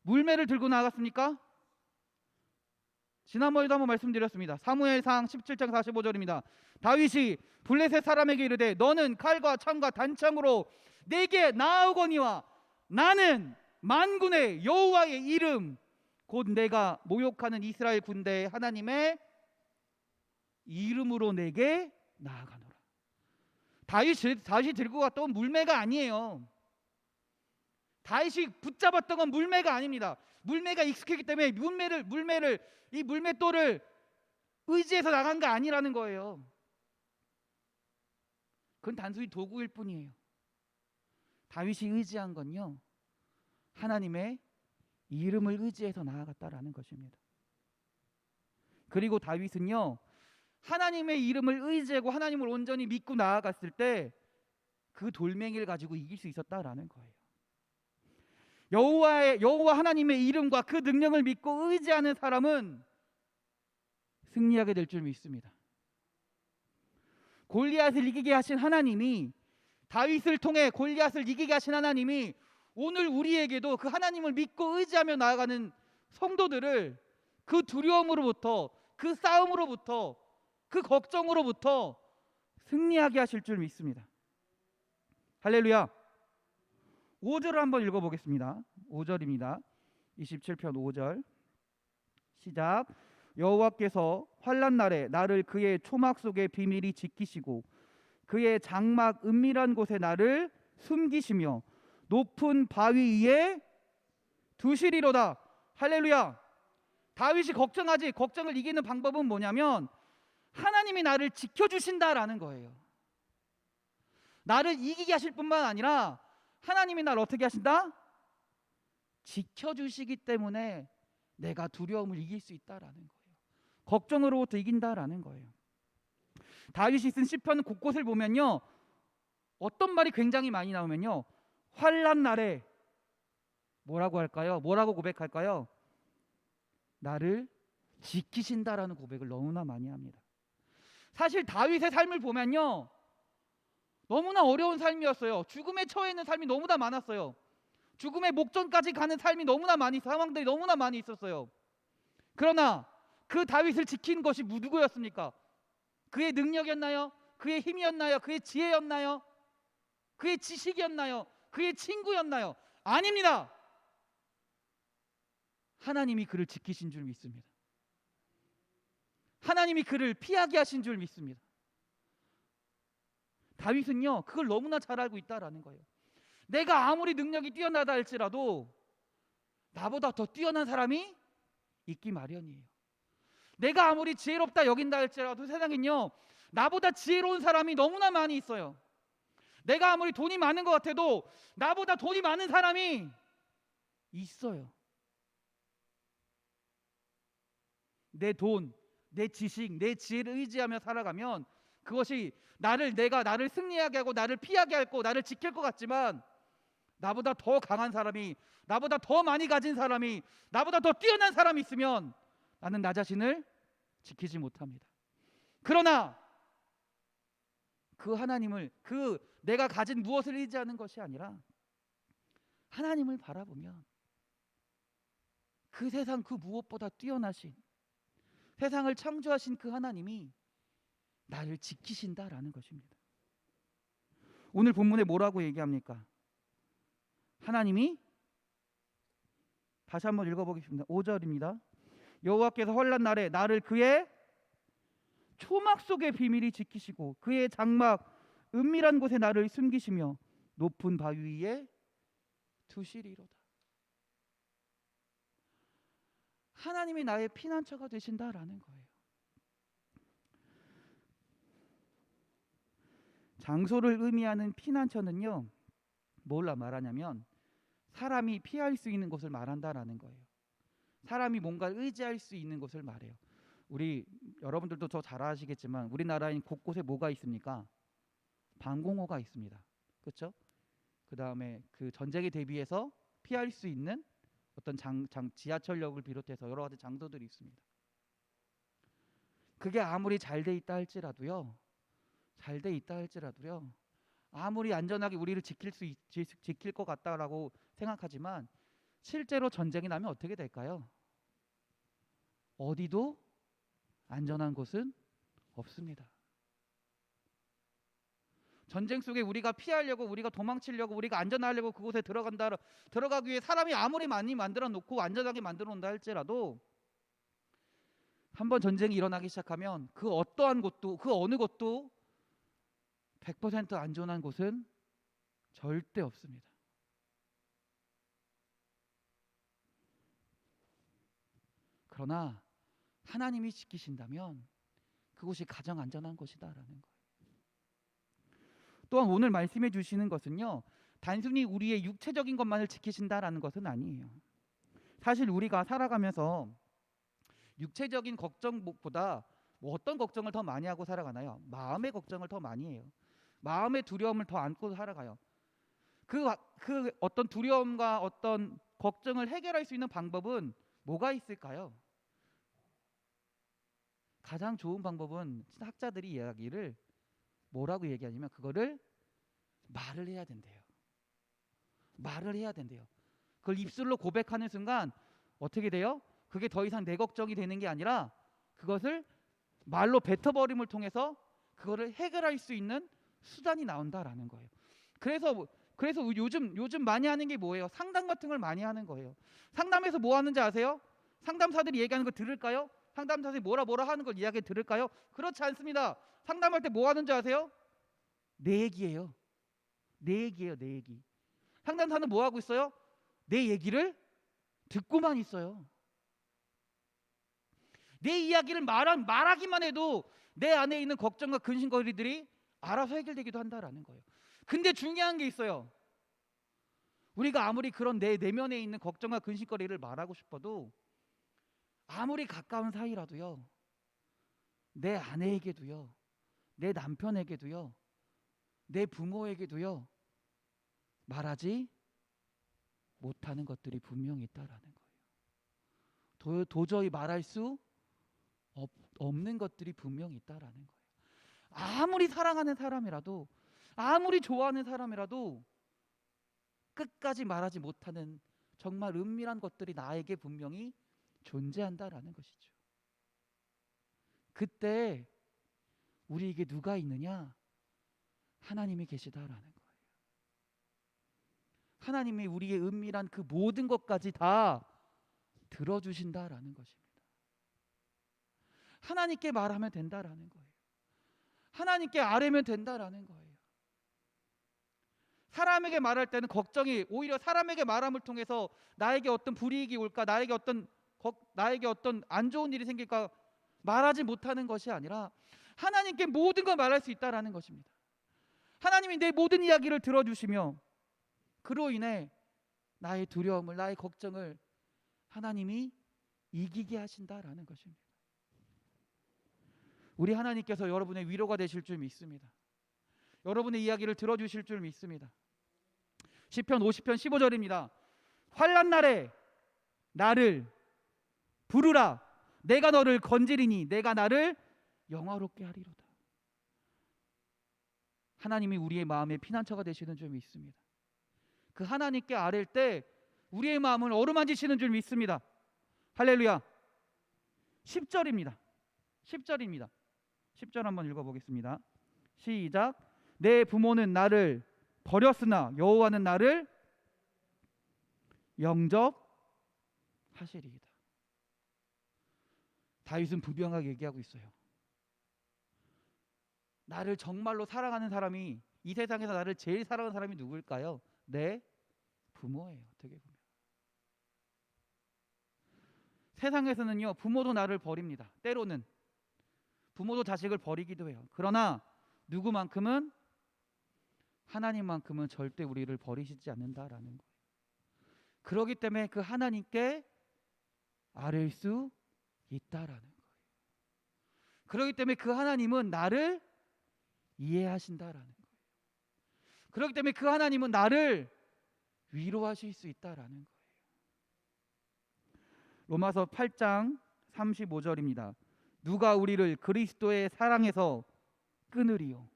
물매를 들고 나갔습니까? 지난번에도 한번 말씀드렸습니다. 사무엘상 17장 45절입니다. 다윗이 블레셋 사람에게 이르되 너는 칼과 창과 단창으로 내게 나아오거니와 나는 만군의 여호와의 이름 곧 내가 모욕하는 이스라엘 군대의 하나님의 이름으로 내게 나아가노라. 다윗이 들고 갔던 물매가 아니에요. 다윗이 붙잡았던 건 물매가 아닙니다. 물매가 익숙했기 때문에 이 물맷돌을 의지해서 나간 게 아니라는 거예요. 그건 단순히 도구일 뿐이에요. 다윗이 의지한 건요, 하나님의 이름을 의지해서 나아갔다라는 것입니다. 그리고 다윗은요, 하나님의 이름을 의지하고 하나님을 온전히 믿고 나아갔을 때 그 돌멩이를 가지고 이길 수 있었다라는 거예요. 여호와 하나님의 이름과 그 능력을 믿고 의지하는 사람은 승리하게 될 줄 믿습니다. 골리앗을 이기게 하신 하나님이, 다윗을 통해 골리앗을 이기게 하신 하나님이 오늘 우리에게도 그 하나님을 믿고 의지하며 나아가는 성도들을 그 두려움으로부터, 그 싸움으로부터, 그 걱정으로부터 승리하게 하실 줄 믿습니다. 할렐루야. 5절을 한번 읽어보겠습니다. 5절입니다. 27편 5절 시작. 여호와께서 환난 날에 나를 그의 초막 속에 비밀히 지키시고 그의 장막 은밀한 곳에 나를 숨기시며 높은 바위 위에 두시리로다. 할렐루야. 다윗이 걱정을 이기는 방법은 뭐냐면 하나님이 나를 지켜주신다라는 거예요. 나를 이기게 하실 뿐만 아니라 하나님이 나를 어떻게 하신다? 지켜주시기 때문에 내가 두려움을 이길 수 있다라는 거예요. 걱정으로부터 이긴다라는 거예요. 다윗이 쓴 시편 곳곳을 보면요, 어떤 말이 굉장히 많이 나오면요, 환난 날에 뭐라고 할까요? 뭐라고 고백할까요? 나를 지키신다라는 고백을 너무나 많이 합니다. 사실 다윗의 삶을 보면요, 너무나 어려운 삶이었어요. 죽음에 처해 있는 삶이 너무나 많았어요. 죽음의 목전까지 가는 삶이 너무나 많이, 상황들이 너무나 많이 있었어요. 그러나 그 다윗을 지킨 것이 누구였습니까? 그의 능력이었나요? 그의 힘이었나요? 그의 지혜였나요? 그의 지식이었나요? 그의 친구였나요? 아닙니다. 하나님이 그를 지키신 줄 믿습니다. 하나님이 그를 피하게 하신 줄 믿습니다. 다윗은요, 그걸 너무나 잘 알고 있다라는 거예요. 내가 아무리 능력이 뛰어나다 할지라도 나보다 더 뛰어난 사람이 있기 마련이에요. 내가 아무리 지혜롭다 여긴다 할지라도 세상엔요, 나보다 지혜로운 사람이 너무나 많이 있어요. 내가 아무리 돈이 많은 것 같아도 나보다 돈이 많은 사람이 있어요. 내 돈, 내 지식, 내 지혜를 의지하며 살아가면 그것이 내가 나를 승리하게 하고 나를 피하게 하고 나를 지킬 것 같지만, 나보다 더 강한 사람이, 나보다 더 많이 가진 사람이, 나보다 더 뛰어난 사람이 있으면 나는 나 자신을 지키지 못합니다. 그러나 그 하나님을, 그 내가 가진 무엇을 의지하는 것이 아니라 하나님을 바라보면 그 세상 그 무엇보다 뛰어나신, 세상을 창조하신 그 하나님이 나를 지키신다라는 것입니다. 오늘 본문에 뭐라고 얘기합니까? 하나님이, 다시 한번 읽어보겠습니다. 5절입니다. 여호와께서 환난 날에 나를 그의 초막 속의 비밀이 지키시고 그의 장막 은밀한 곳에 나를 숨기시며 높은 바위 위에 두시리로다. 하나님이 나의 피난처가 되신다라는 거예요. 장소를 의미하는 피난처는요, 뭘 말하냐면 사람이 피할 수 있는 곳을 말한다라는 거예요. 사람이 뭔가 의지할 수 있는 곳을 말해요. 우리 여러분들도 더 잘 아시겠지만 우리나라에 곳곳에 뭐가 있습니까? 방공호가 있습니다. 그렇죠? 그 다음에 그 전쟁에 대비해서 피할 수 있는 어떤 지하철역을 비롯해서 여러 가지 장소들이 있습니다. 그게 아무리 잘 돼 있다 할지라도요, 아무리 안전하게 우리를 지킬 것 같다라고 생각하지만 실제로 전쟁이 나면 어떻게 될까요? 어디도 안전한 곳은 없습니다. 전쟁 속에 우리가 피하려고, 우리가 도망치려고, 우리가 안전하려고 그곳에 들어가기 위해 사람이 아무리 많이 만들어 놓고 안전하게 만들어 놓는다 할지라도 한번 전쟁이 일어나기 시작하면 그 어떠한 곳도, 그 어느 곳도 100% 안전한 곳은 절대 없습니다. 그러나 하나님이 지키신다면 그곳이 가장 안전한 곳이다라는 거예요. 또한 오늘 말씀해 주시는 것은요, 단순히 우리의 육체적인 것만을 지키신다라는 것은 아니에요. 사실 우리가 살아가면서 육체적인 걱정보다 어떤 걱정을 더 많이 하고 살아가나요? 마음의 걱정을 더 많이 해요. 마음의 두려움을 더 안고 살아가요. 그 어떤 두려움과 어떤 걱정을 해결할 수 있는 방법은 뭐가 있을까요? 가장 좋은 방법은 학자들이 이야기를 뭐라고 얘기하냐면 그거를 말을 해야 된대요. 말을 해야 된대요. 그걸 입술로 고백하는 순간 어떻게 돼요? 그게 더 이상 내 걱정이 되는 게 아니라 그것을 말로 뱉어버림을 통해서 그거를 해결할 수 있는 수단이 나온다라는 거예요. 그래서 요즘 많이 하는 게 뭐예요? 상담 같은 걸 많이 하는 거예요. 상담에서 뭐 하는지 아세요? 상담사들이 얘기하는 거 들을까요? 상담사들이 뭐라 하는 걸 이야기 들을까요? 그렇지 않습니다. 상담할 때 뭐 하는지 아세요? 내 얘기예요. 내 얘기. 상담사는 뭐 하고 있어요? 내 얘기를 듣고만 있어요. 내 이야기를 말하기만 해도 내 안에 있는 걱정과 근심거리들이 알아서 해결되기도 한다라는 거예요. 근데 중요한 게 있어요. 우리가 아무리 그런 내 내면에 있는 걱정과 근심거리를 말하고 싶어도 아무리 가까운 사이라도요, 내 아내에게도요, 내 남편에게도요, 내 부모에게도요 말하지 못하는 것들이 분명히 있다라는 거예요. 도저히 말할 수 없는 것들이 분명히 있다라는 거예요. 아무리 사랑하는 사람이라도, 아무리 좋아하는 사람이라도 끝까지 말하지 못하는 정말 은밀한 것들이 나에게 분명히 존재한다라는 것이죠. 그때 우리에게 누가 있느냐? 하나님이 계시다라는 거예요. 하나님이 우리의 은밀한 그 모든 것까지 다 들어주신다라는 것입니다. 하나님께 말하면 된다라는 거예요. 하나님께 아뢰면 된다라는 거예요. 사람에게 말할 때는 걱정이, 오히려 사람에게 말함을 통해서 나에게 어떤 불이익이 올까, 나에게 어떤 안 좋은 일이 생길까 말하지 못하는 것이 아니라 하나님께 모든 걸 말할 수 있다라는 것입니다. 하나님이 내 모든 이야기를 들어주시며 그로 인해 나의 두려움을, 나의 걱정을 하나님이 이기게 하신다라는 것입니다. 우리 하나님께서 여러분의 위로가 되실 줄 믿습니다. 여러분의 이야기를 들어주실 줄 믿습니다. 시편 50편 15절입니다. 환난 날에 나를 부르라. 내가 너를 건지리니 내가 나를 영화롭게 하리로다. 하나님이 우리의 마음의 피난처가 되시는 줄 믿습니다. 그 하나님께 아뢰일 때 우리의 마음을 어루만지시는 줄 믿습니다. 할렐루야. 10절입니다. 10절 한번 읽어보겠습니다. 시작. 내 부모는 나를 버렸으나 여호와는 나를 영접하시리이다. 다윗은 분명하게 얘기하고 있어요. 나를 정말로 사랑하는 사람이, 이 세상에서 나를 제일 사랑하는 사람이 누구일까요? 내 부모예요. 어떻게 보면 세상에서는요 부모도 나를 버립니다. 때로는 부모도 자식을 버리기도 해요. 그러나 누구만큼은, 하나님만큼은 절대 우리를 버리시지 않는다라는 거예요. 그렇기 때문에 그 하나님께 아뢰일 수 있다라는 거예요. 그렇기 때문에 그 하나님은 나를 이해하신다라는 거예요. 그렇기 때문에 그 하나님은 나를 위로하실 수 있다라는 거예요. 로마서 8장 35절입니다. 누가 우리를 그리스도의 사랑에서 끊으리요?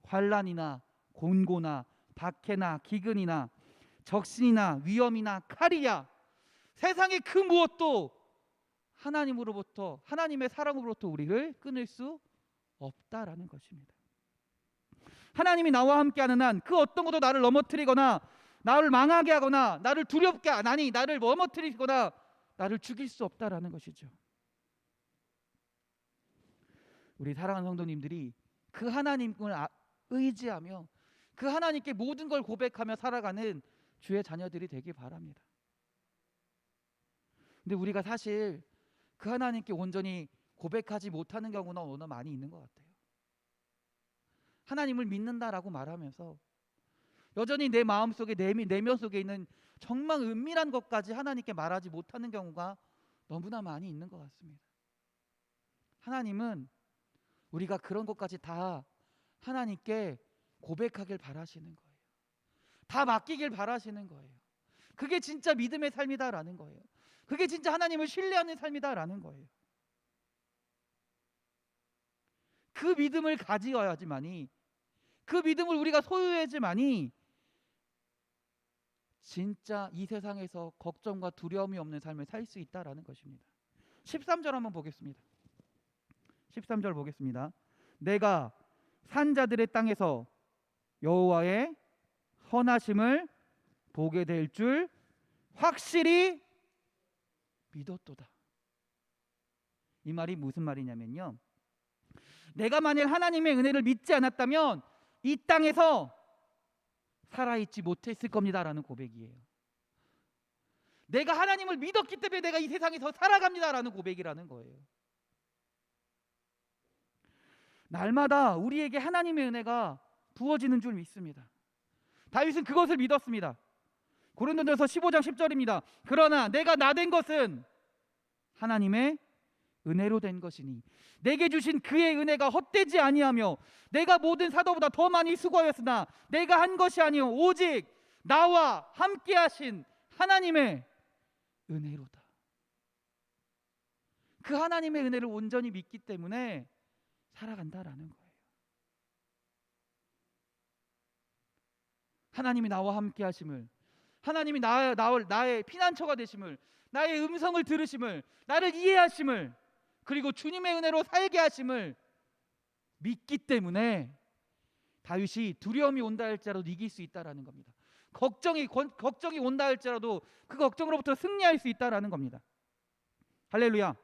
환난이나 곤고나 박해나 기근이나 적신이나 위험이나 칼이야. 세상의 그 무엇도 하나님으로부터, 하나님의 사랑으로부터 우리를 끊을 수 없다라는 것입니다. 하나님이 나와 함께하는 한 그 어떤 것도 나를 넘어뜨리거나 나를 망하게 하거나 나를 두렵게, 아니 나를 넘어뜨리거나 나를 죽일 수 없다라는 것이죠. 우리 사랑하는 성도님들이 그 하나님을 의지하며 그 하나님께 모든 걸 고백하며 살아가는 주의 자녀들이 되길 바랍니다. 근데 우리가 사실 그 하나님께 온전히 고백하지 못하는 경우가 너무나 많이 있는 것 같아요. 하나님을 믿는다라고 말하면서 여전히 내 마음속에, 내면 속에 있는 정말 은밀한 것까지 하나님께 말하지 못하는 경우가 너무나 많이 있는 것 같습니다. 하나님은 우리가 그런 것까지 다 하나님께 고백하길 바라시는 거예요. 다 맡기길 바라시는 거예요. 그게 진짜 믿음의 삶이다라는 거예요. 그게 진짜 하나님을 신뢰하는 삶이다라는 거예요. 그 믿음을 가지어야지만이, 그 믿음을 우리가 소유해야지만이 진짜 이 세상에서 걱정과 두려움이 없는 삶을 살 수 있다라는 것입니다. 13절 한번 보겠습니다. 13절 보겠습니다. 내가 산자들의 땅에서 여호와의 선하심을 보게 될 줄 확실히 믿었도다. 이 말이 무슨 말이냐면요, 내가 만일 하나님의 은혜를 믿지 않았다면 이 땅에서 살아있지 못했을 겁니다라는 고백이에요. 내가 하나님을 믿었기 때문에 내가 이 세상에서 살아갑니다라는 고백이라는 거예요. 날마다 우리에게 하나님의 은혜가 부어지는 줄 믿습니다. 다윗은 그것을 믿었습니다. 고린도전서 15장 10절입니다. 그러나 내가 나된 것은 하나님의 은혜로 된 것이니 내게 주신 그의 은혜가 헛되지 아니하며 내가 모든 사도보다 더 많이 수고하였으나 내가 한 것이 아니요 오직 나와 함께 하신 하나님의 은혜로다. 그 하나님의 은혜를 온전히 믿기 때문에 살아간다라는 거예요. 하나님이 나와 함께 하심을, 하나님이 나의 피난처가 되심을, 나의 음성을 들으심을, 나를 이해하심을, 그리고 주님의 은혜로 살게 하심을 믿기 때문에 다윗이 두려움이 온다 할지라도 이길 수 있다라는 겁니다. 걱정이 온다 할지라도 그 걱정으로부터 승리할 수 있다라는 겁니다. 할렐루야.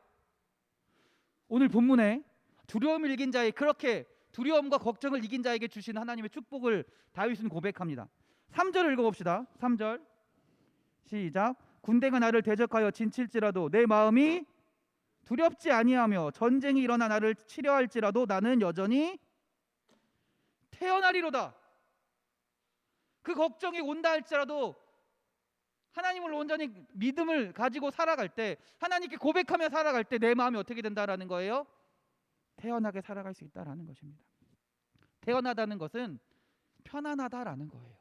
오늘 본문에 두려움을 이긴 자의, 그렇게 두려움과 걱정을 이긴 자에게 주신 하나님의 축복을 다윗은 고백합니다. 3절을 읽어봅시다. 3절 시작. 군대가 나를 대적하여 진칠지라도 내 마음이 두렵지 아니하며 전쟁이 일어나 나를 치려 할지라도 나는 여전히 태어나리로다. 그 걱정이 온다 할지라도 하나님을 온전히 믿음을 가지고 살아갈 때, 하나님께 고백하며 살아갈 때 내 마음이 어떻게 된다라는 거예요? 태어나게 살아갈 수 있다라는 것입니다. 태어나다는 것은 편안하다라는 거예요.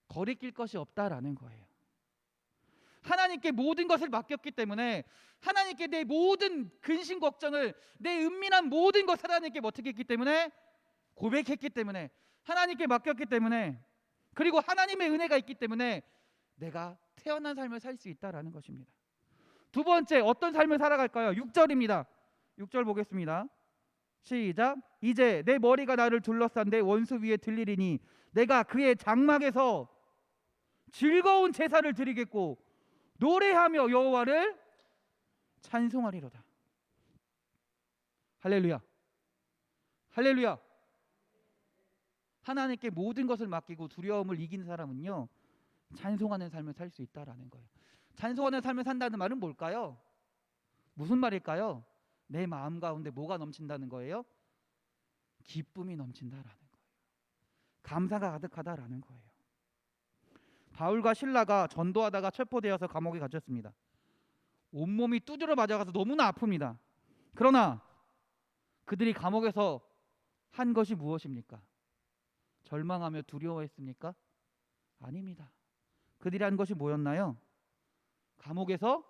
거리낄 것이 없다라는 거예요. 하나님께 모든 것을 맡겼기 때문에, 하나님께 내 모든 근심 걱정을, 내 은밀한 모든 것을 하나님께 어떻게 했기 때문에, 고백했기 때문에, 하나님께 맡겼기 때문에, 그리고 하나님의 은혜가 있기 때문에 내가 태어난 삶을 살 수 있다라는 것입니다. 두 번째, 어떤 삶을 살아갈까요? 6절입니다. 6절 보겠습니다. 시작. 이제 내 머리가 나를 둘러싼 내 원수 위에 들리리니 내가 그의 장막에서 즐거운 제사를 드리겠고 노래하며 여호와를 찬송하리로다. 할렐루야. 할렐루야. 하나님께 모든 것을 맡기고 두려움을 이긴 사람은요, 찬송하는 삶을 살 수 있다라는 거예요. 찬송하는 삶을 산다는 말은 뭘까요? 무슨 말일까요? 내 마음 가운데 뭐가 넘친다는 거예요? 기쁨이 넘친다라는 거예요. 감사가 가득하다라는 거예요. 바울과 실라가 전도하다가 체포되어서 감옥에 갇혔습니다. 온몸이 두드려 맞아가서 너무나 아픕니다. 그러나 그들이 감옥에서 한 것이 무엇입니까? 절망하며 두려워했습니까? 아닙니다. 그들이 한 것이 뭐였나요? 감옥에서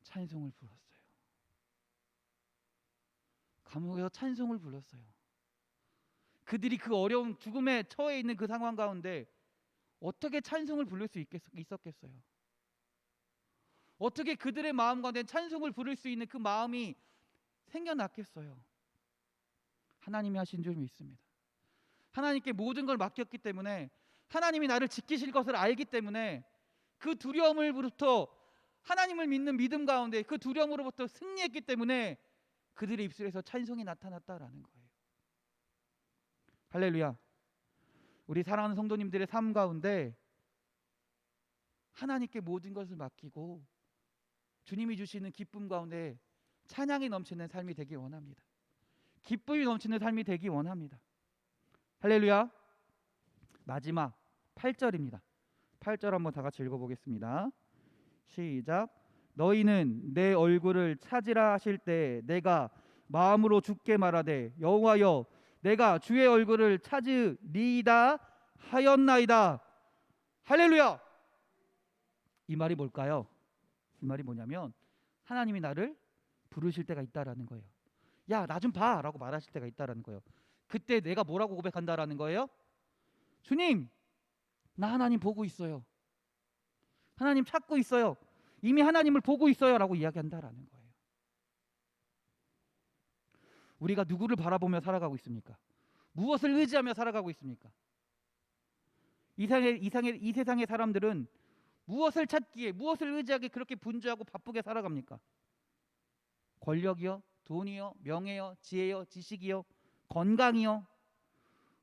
찬송을 불렀어요. 감옥에서 찬송을 불렀어요. 그들이 그 어려운 죽음에 처해 있는 그 상황 가운데 어떻게 찬송을 부를 수 있었겠어요? 어떻게 그들의 마음 가운데 찬송을 부를 수 있는 그 마음이 생겨났겠어요? 하나님이 하신 줄 믿습니다. 하나님께 모든 걸 맡겼기 때문에, 하나님이 나를 지키실 것을 알기 때문에, 그 두려움으로부터, 하나님을 믿는 믿음 가운데 그 두려움으로부터 승리했기 때문에 그들의 입술에서 찬송이 나타났다라는 거예요. 할렐루야. 우리 사랑하는 성도님들의 삶 가운데 하나님께 모든 것을 맡기고 주님이 주시는 기쁨 가운데 찬양이 넘치는 삶이 되기 원합니다. 기쁨이 넘치는 삶이 되기 원합니다. 할렐루야. 마지막 8절입니다. 8절 한번 다 같이 읽어보겠습니다. 시작. 너희는 내 얼굴을 찾으라 하실 때 내가 마음으로 주께 말하되 여호와여 내가 주의 얼굴을 찾으리이다 하였나이다. 할렐루야. 이 말이 뭘까요? 이 말이 뭐냐면 하나님이 나를 부르실 때가 있다라는 거예요. 야, 나 좀 봐 라고 말하실 때가 있다라는 거예요. 그때 내가 뭐라고 고백한다라는 거예요? 주님, 나 하나님 보고 있어요. 하나님 찾고 있어요. 이미 하나님을 보고 있어요 라고 이야기한다라는 거예요. 우리가 누구를 바라보며 살아가고 있습니까? 무엇을 의지하며 살아가고 있습니까? 이 세상의 사람들은 무엇을 찾기에, 무엇을 의지하기에 그렇게 분주하고 바쁘게 살아갑니까? 권력이요? 돈이요? 명예요? 지혜요? 지식이요? 건강이요?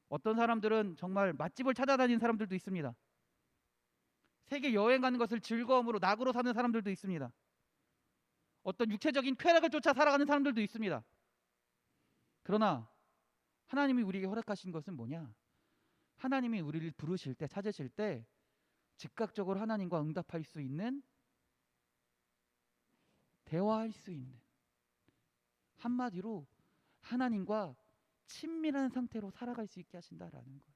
어떤 사람들은 정말 맛집을 찾아다니는 사람들도 있습니다. 세계 여행 가는 것을 즐거움으로 낙으로 사는 사람들도 있습니다. 어떤 육체적인 쾌락을 쫓아 살아가는 사람들도 있습니다. 그러나 하나님이 우리에게 허락하신 것은 뭐냐? 하나님이 우리를 부르실 때, 찾으실 때 즉각적으로 하나님과 응답할 수 있는 대화할 수 있는, 한마디로 하나님과 친밀한 상태로 살아갈 수 있게 하신다라는 거예요.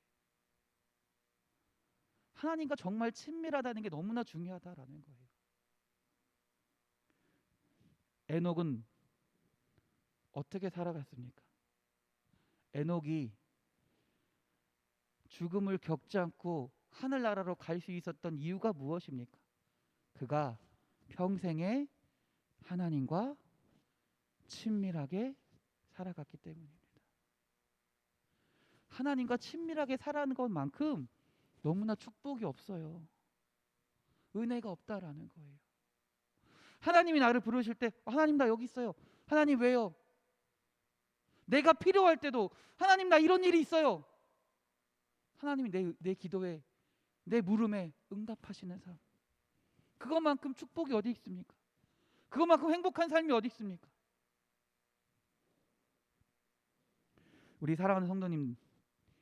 하나님과 정말 친밀하다는 게 너무나 중요하다라는 거예요. 에녹은 어떻게 살아갔습니까? 에녹이 죽음을 겪지 않고 하늘나라로 갈 수 있었던 이유가 무엇입니까? 그가 평생에 하나님과 친밀하게 살아갔기 때문입니다. 하나님과 친밀하게 살아가는 것만큼 너무나 축복이 없어요. 은혜가 없다라는 거예요. 하나님이 나를 부르실 때 하나님 나 여기 있어요. 하나님 왜요? 내가 필요할 때도 하나님 나 이런 일이 있어요. 하나님이 내 기도에, 내 물음에 응답하시는 삶. 그것만큼 축복이 어디 있습니까? 그것만큼 행복한 삶이 어디 있습니까? 우리 사랑하는 성도님,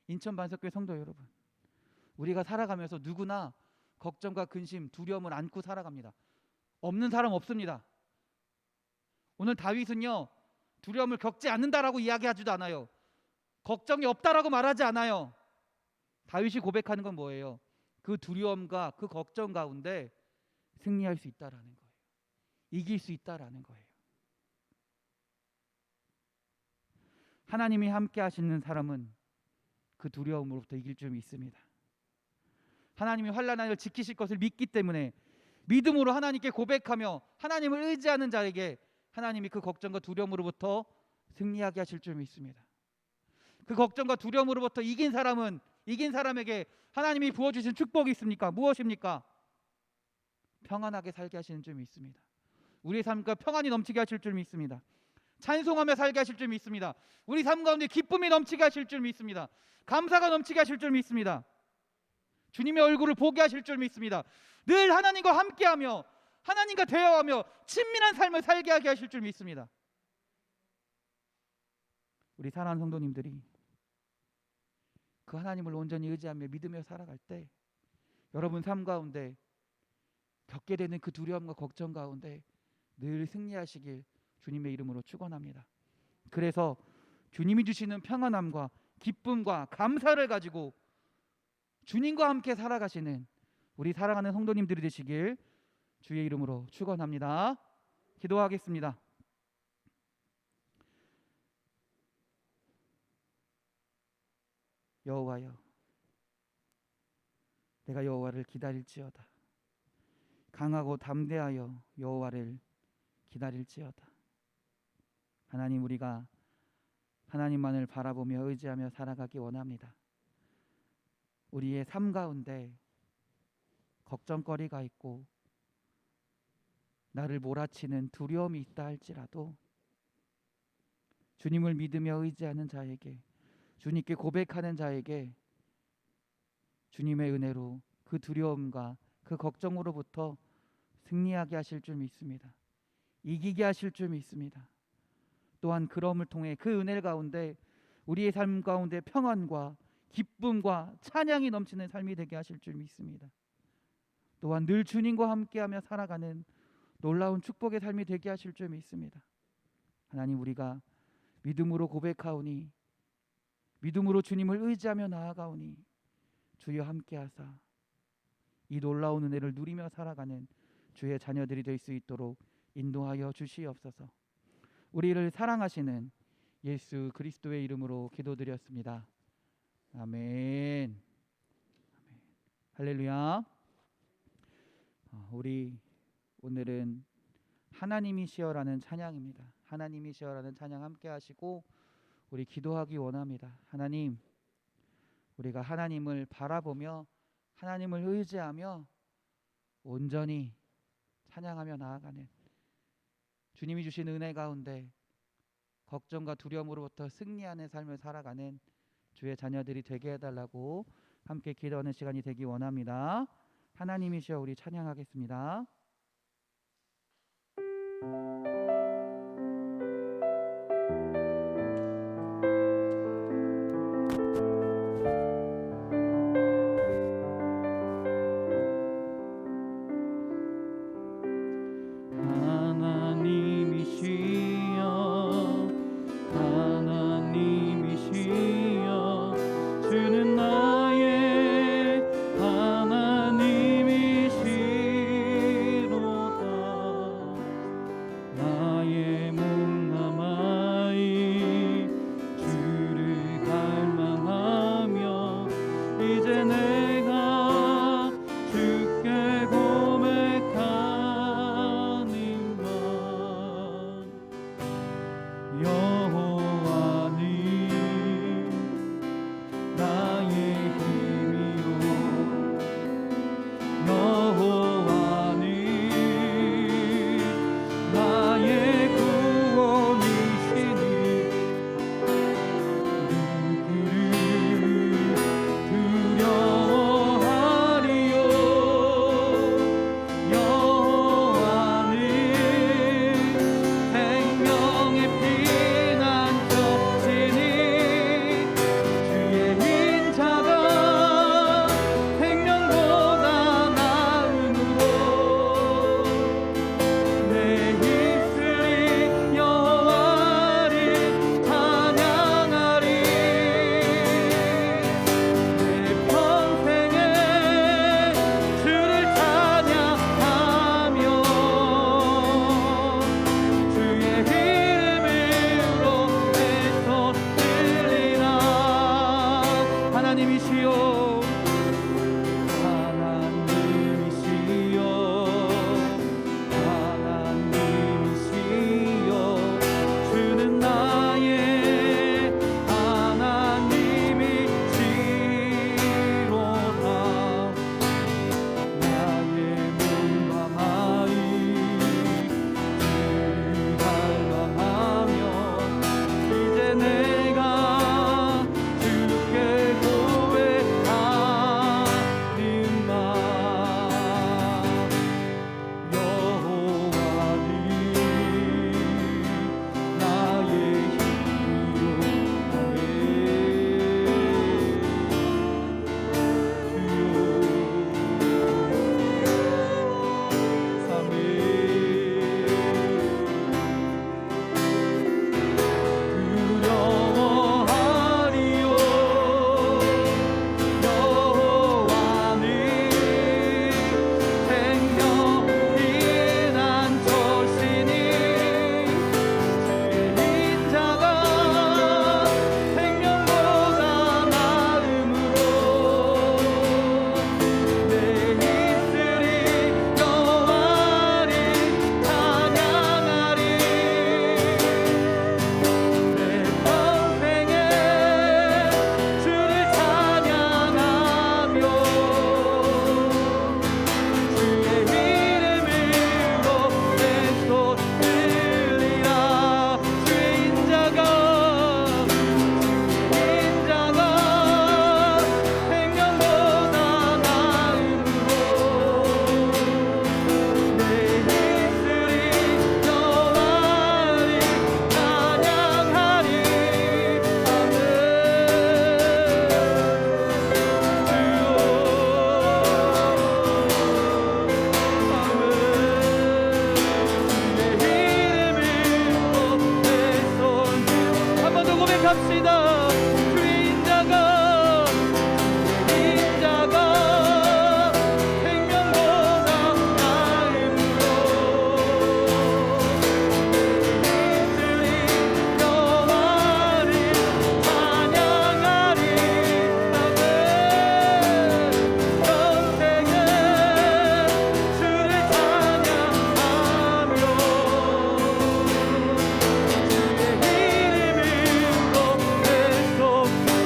인천 반석교회 성도 여러분, 우리가 살아가면서 누구나 걱정과 근심, 두려움을 안고 살아갑니다. 없는 사람 없습니다. 오늘 다윗은요, 두려움을 겪지 않는다라고 이야기하지도 않아요. 걱정이 없다라고 말하지 않아요. 다윗이 고백하는 건 뭐예요? 그 두려움과 그 걱정 가운데 승리할 수 있다라는 거예요. 이길 수 있다라는 거예요. 하나님이 함께 하시는 사람은 그 두려움으로부터 이길 줄 믿습니다. 하나님이 환난을 지키실 것을 믿기 때문에 믿음으로 하나님께 고백하며 하나님을 의지하는 자에게 하나님이 그 걱정과 두려움으로부터 승리하게 하실 줄 믿습니다. 그 걱정과 두려움으로부터 이긴 사람에게 하나님이 부어주신 축복이 있습니까? 무엇입니까? 평안하게 살게 하시는 줄 믿습니다. 우리의 삶과 평안이 넘치게 하실 줄 믿습니다. 찬송하며 살게 하실 줄 믿습니다. 우리 삶 가운데 기쁨이 넘치게 하실 줄 믿습니다. 감사가 넘치게 하실 줄 믿습니다. 주님의 얼굴을 보게 하실 줄 믿습니다. 늘 하나님과 함께하며 하나님과 대화하며 친밀한 삶을 살게 하게 하실 줄 믿습니다. 우리 사랑하는 성도님들이 그 하나님을 온전히 의지하며 믿으며 살아갈 때 여러분 삶 가운데 겪게 되는 그 두려움과 걱정 가운데 늘 승리하시길 주님의 이름으로 축원합니다. 그래서 주님이 주시는 평안함과 기쁨과 감사를 가지고 주님과 함께 살아가시는 우리 사랑하는 성도님들이 되시길 주의 이름으로 축원합니다. 기도하겠습니다. 여호와여, 내가 여호와를 기다릴지어다. 강하고 담대하여 여호와를 기다릴지어다. 하나님, 우리가 하나님만을 바라보며 의지하며 살아가기 원합니다. 우리의 삶 가운데 걱정거리가 있고 나를 몰아치는 두려움이 있다 할지라도 주님을 믿으며 의지하는 자에게, 주님께 고백하는 자에게 주님의 은혜로 그 두려움과 그 걱정으로부터 승리하게 하실 줄 믿습니다. 이기게 하실 줄 믿습니다. 또한 그럼을 통해 그 은혜 가운데 우리의 삶 가운데 평안과 기쁨과 찬양이 넘치는 삶이 되게 하실 줄 믿습니다. 또한 늘 주님과 함께하며 살아가는 놀라운 축복의 삶이 되게 하실 줄 믿습니다. 하나님, 우리가 믿음으로 고백하오니, 믿음으로 주님을 의지하며 나아가오니 주여 함께하사 이 놀라운 은혜를 누리며 살아가는 주의 자녀들이 될 수 있도록 인도하여 주시옵소서. 우리를 사랑하시는 예수 그리스도의 이름으로 기도드렸습니다. 아멘. 할렐루야. 우리 오늘은 하나님이시여라는 찬양입니다. 하나님이시여라는 찬양 함께 하시고 우리 기도하기 원합니다. 하나님, 우리가 하나님을 바라보며 하나님을 의지하며 온전히 찬양하며 나아가는 주님이 주신 은혜 가운데 걱정과 두려움으로부터 승리하는 삶을 살아가는 주의 자녀들이 되게 해달라고 함께 기도하는 시간이 되기 원합니다. 하나님이시여, 우리 찬양하겠습니다. 하나님 고백합시다. 주의 인자가 생명보다 나음으로 이슬이 영원히 찬양하리. 평생에 주를 찬양하며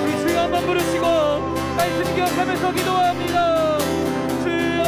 우리 주여 한번 부르시고 말씀 기억하면서 기도합니다. 주여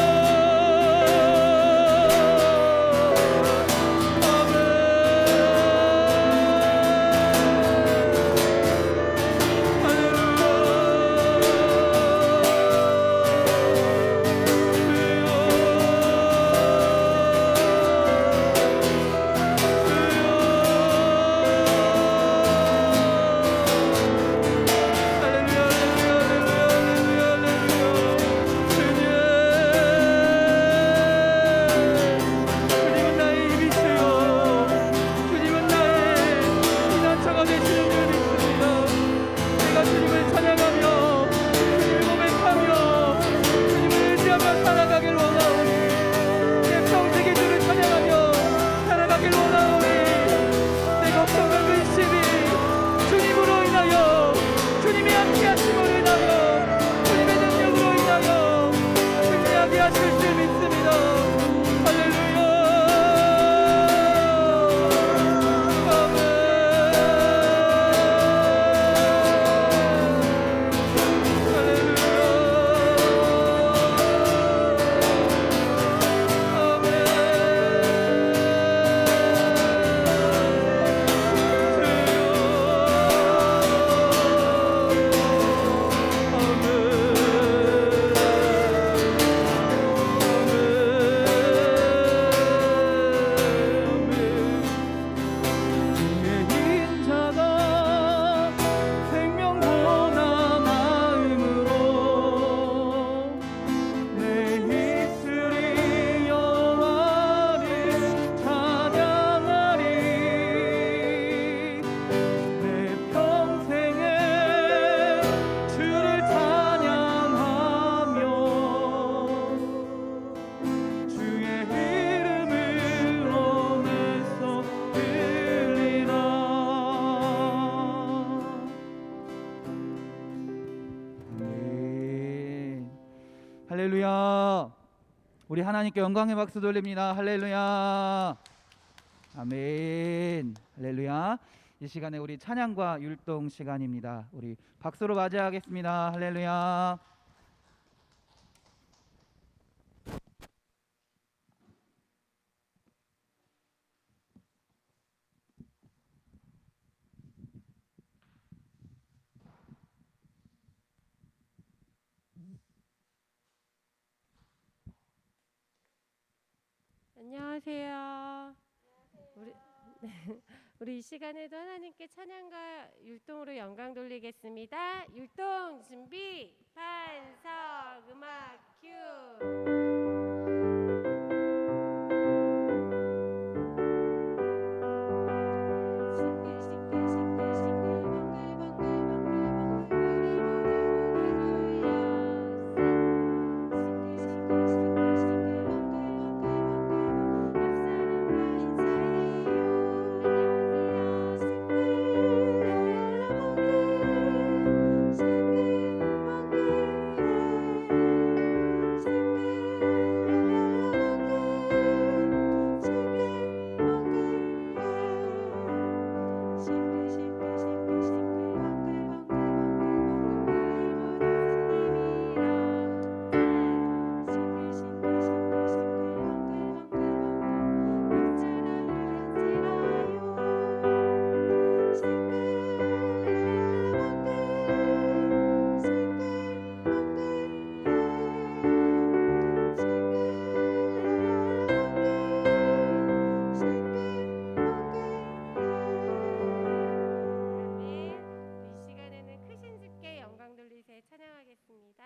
아멘. 할렐루야. 우리 하나님께 영광의 박수 돌립니다. 할렐루야. 아멘. 할렐루야. 이 시간에 우리 찬양과 율동 시간입니다. 우리 박수로 맞이하겠습니다. 할렐루야. 안녕하세요. 우리 이 시간에도 하나님께 찬양과 율동으로 영광 돌리겠습니다. 율동 준비, 반석, 음악 큐. 찬양하겠습니다.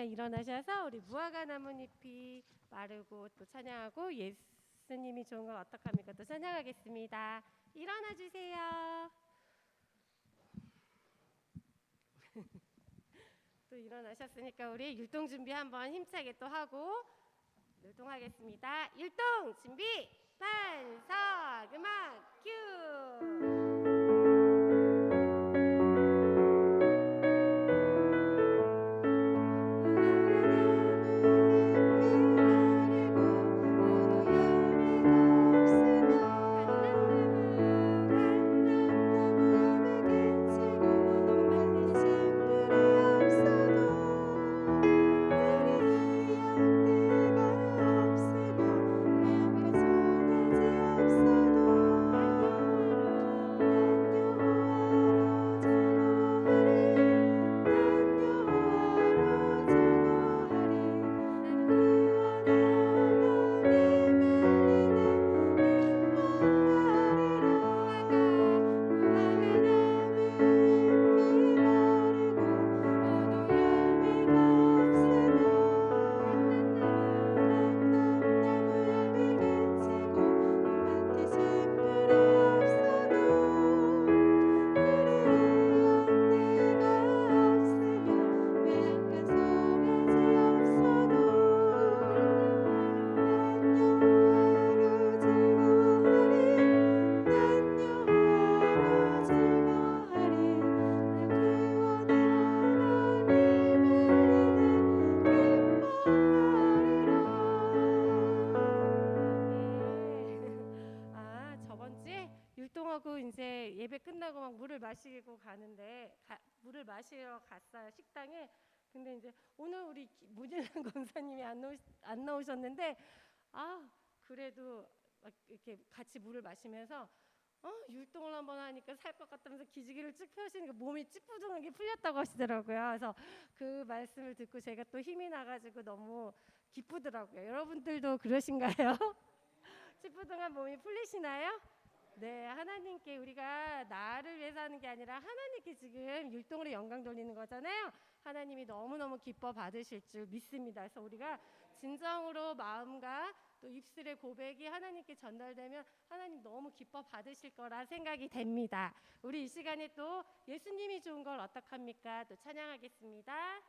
일어나셔서 우리 무화과 나뭇잎이 마르고 또 찬양하고 예수님이 좋은 걸 어떡합니까? 또 찬양하겠습니다. 일어나 주세요. 또 일어나셨으니까 우리 율동 준비 한번 힘차게 또 하고 율동하겠습니다. 율동 준비 반석 음악 큐. 저번 주에 율동하고 이제 예배 끝나고 막 물을 마시고 가는데 물을 마시러 갔어요 식당에. 근데 이제 오늘 우리 문일란 권사님이 안 나오셨는데 그래도 막 이렇게 같이 물을 마시면서 율동을 한번 하니까 살 것 같다면서 기지개를 쭉 펴시니까 몸이 찌뿌둥하게 풀렸다고 하시더라고요. 그래서 그 말씀을 듣고 제가 또 힘이 나가지고 너무 기쁘더라고요. 여러분들도 그러신가요? 찌뿌둥한 몸이 풀리시나요? 네, 하나님께 우리가 나를 위해서 하는 게 아니라 하나님께 지금 율동으로 영광 돌리는 거잖아요. 하나님이 너무너무 기뻐 받으실 줄 믿습니다. 그래서 우리가 진정으로 마음과 또 입술의 고백이 하나님께 전달되면 하나님 너무 기뻐 받으실 거라 생각이 됩니다. 우리 이 시간에 또 예수님이 좋은 걸 어떡합니까? 또 찬양하겠습니다.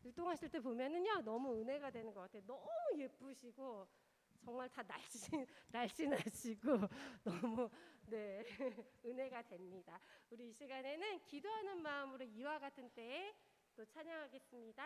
율동하실 때 보면은요 너무 은혜가 되는 것 같아요. 너무 예쁘시고 정말 다 날씬하시고 너무 네 은혜가 됩니다. 우리 이 시간에는 기도하는 마음으로 이와 같은 때에 또 또 찬양하겠습니다.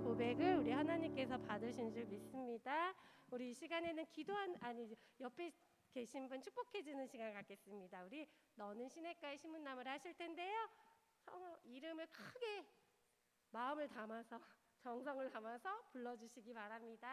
고백을 우리 하나님께서 받으신 줄 믿습니다. 우리 이 시간에는 옆에 계신 분 축복해 주는 시간 갖겠습니다. 우리 너는 시냇가에 심은 나무를 하실 텐데요. 이름을 크게 마음을 담아서 정성을 담아서 불러주시기 바랍니다.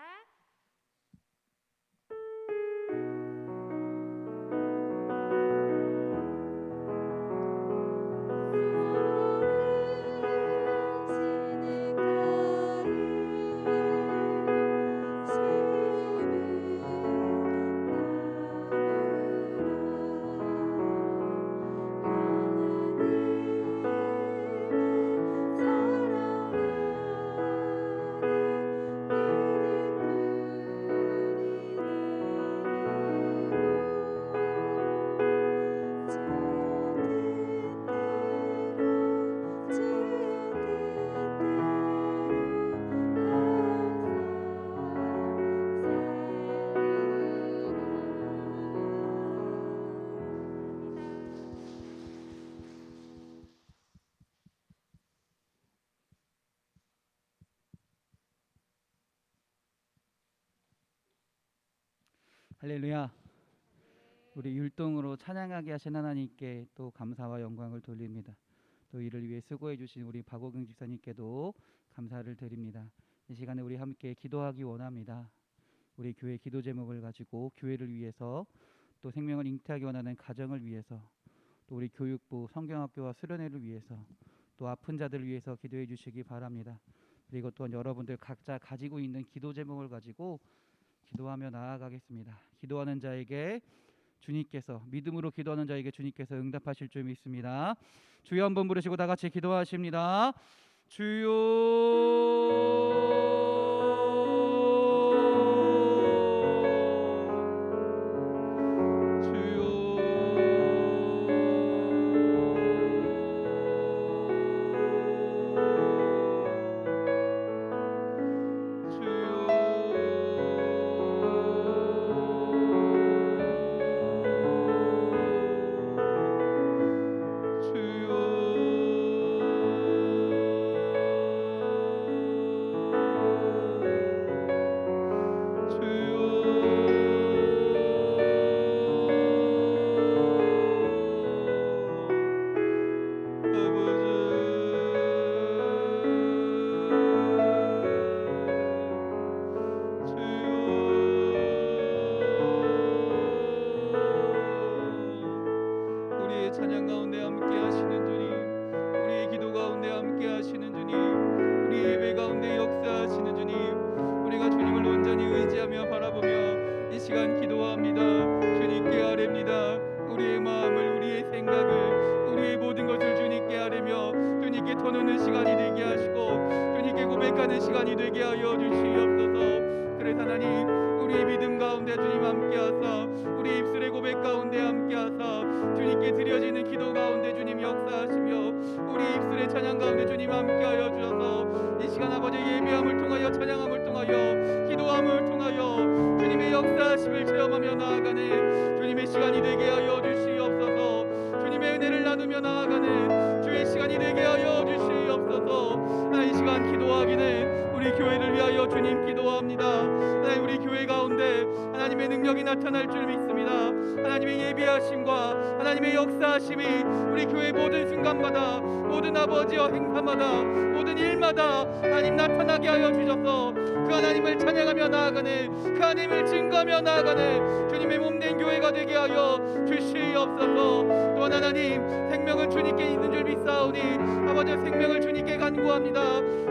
할렐루야. 우리 율동으로 찬양하게 하신 하나님께 또 감사와 영광을 돌립니다. 또 이를 위해 수고해 주신 우리 박오경 집사님께도 감사를 드립니다. 이 시간에 우리 함께 기도하기 원합니다. 우리 교회 기도 제목을 가지고 교회를 위해서, 또 생명을 잉태하기 원하는 가정을 위해서, 또 우리 교육부, 성경학교와 수련회를 위해서, 또 아픈 자들을 위해서 기도해 주시기 바랍니다. 그리고 또한 여러분들 각자 가지고 있는 기도 제목을 가지고 기도하며 나아가겠습니다. 기도하는 자에게 주님께서, 믿음으로 기도하는 자에게 주님께서 응답하실 줄 믿습니다. 주여 한번 부르시고 다 같이 기도하십니다. 주여, 주여, 우리의 찬양 가운데 함께 하시는 주님, 우리의 기도 가운데 함께 하시는 주님, 우리의 예배 가운데 역사하시는 주님, 우리가 주님을 온전히 의지하며 바라보며 이 시간 기도합니다. 주님께 아뢰입니다. 우리의 마음을, 우리의 생각을, 우리의 모든 것을 주님께 아뢰며 주님께 터놓는 시간이 되게 하시고 주님께 고백하는 시간이 되게 하여 주시옵소서. 그래서 하나님, 우리의 믿음 가운데 주님 함께하사, 우리 입술의 고백 가운데 함께하사, 주님께 드려지는 기도 가운데 주님 역사하시며 우리 입술의 찬양 가운데 주님 함께하여 주셔서 이 시간 아버지 예배함을 통하여, 찬양함을 통하여, 기도함을 통하여 주님의 역사하심을 체험하며 나아가는 주님의 시간이 되게 하여 주시옵소서. 주님의 은혜를 나누며 나아가는 주의 시간이 되게 하여 주시옵소서. 이 시간 기도하기는 우리 교회를 위하여 주님 기도합니다. 하나님, 우리 교회 가운데 하나님의 능력이 나타날 줄 믿습니다. 하나님의 예비하심과 하나님의 역사하심이 우리 교회 모든 순간마다, 모든 아버지와 행사마다, 모든 일마다 하나님 나타나게 하여 주셔서 그 하나님을 찬양하며 나아가는, 그 하나님을 증거하며 나아가는 주님의 몸된 교회가 되게 하여 주시옵소서. 또한 하나님, 생명은 주님께 있는 줄 믿사오니 아버지 생명을 주님께 간구합니다.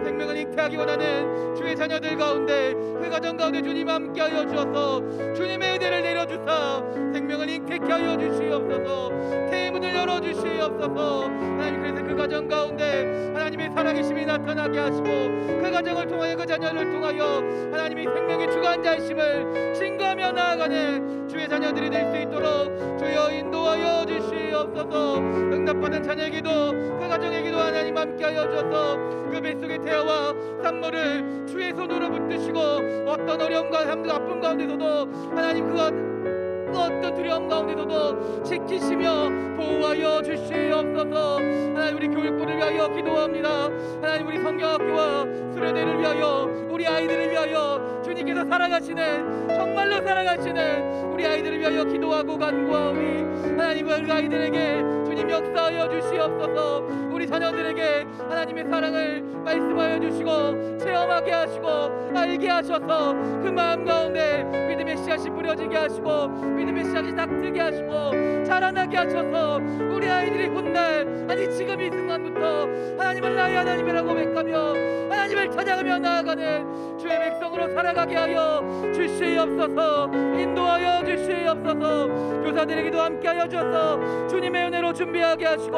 생명을 잉태하기 원하는 주의 자녀들 가운데, 그 가정 가운데 주님 함께하여 주셔서 주님의 은혜를 내려주사 생명을 잉태케 하여 주시옵소서. 태의 문을 열어주시옵소서. 하나님, 그래서 그 가정 가운데 하나님의 살아계심이 나타나게 하시고 그 가정을 통하여, 그 자녀를 통하여 하나님이 생명의 주관자이심을 증거하며 나아가는 주의 자녀들이 될 수 있도록 주여 인도하여 주시옵소서. 응답받은 자녀의 기도, 그 가정의 기도 하나님 함께하여 주셔서 그 뱃속의 태아와 산모를 주의 손으로 붙드시고 어떤 어려움과 아픔 가운데서도 하나님 그 어떤 두려움 가운데서도 지키시며 보호하여 주시옵소서. 하나님, 우리 교육부를 위하여 기도합니다. 하나님, 우리 성경학교와 수련회를 위하여, 우리 아이들을 위하여 주님께서 살아가시는, 정말로 살아가시는 우리 아이들을 위하여 기도하고 간구하오니 하나님, 그 아이들에게 주님 역사하여 주시옵소서. 우리 자녀들에게 하나님의 사랑을 말씀하여 주시고 체험하게 하시고 알게 하셔서 그 마음 가운데 믿음의 씨앗이 뿌려지게 하시고 믿음의 씨앗이 닥트게 하시고 자라나게 하셔서 우리 아이들이 훗날, 아니 지금 이 순간부터 하나님을 나의 하나님이라고 고백하며 하나님을 찬양하며 나아가는 주의 백성으로 살아가게 하여 주시옵소서. 인도하여 주시옵소서. 교사들에게도 함께하여 주셔서 주님의 은혜로 준비하게 하시고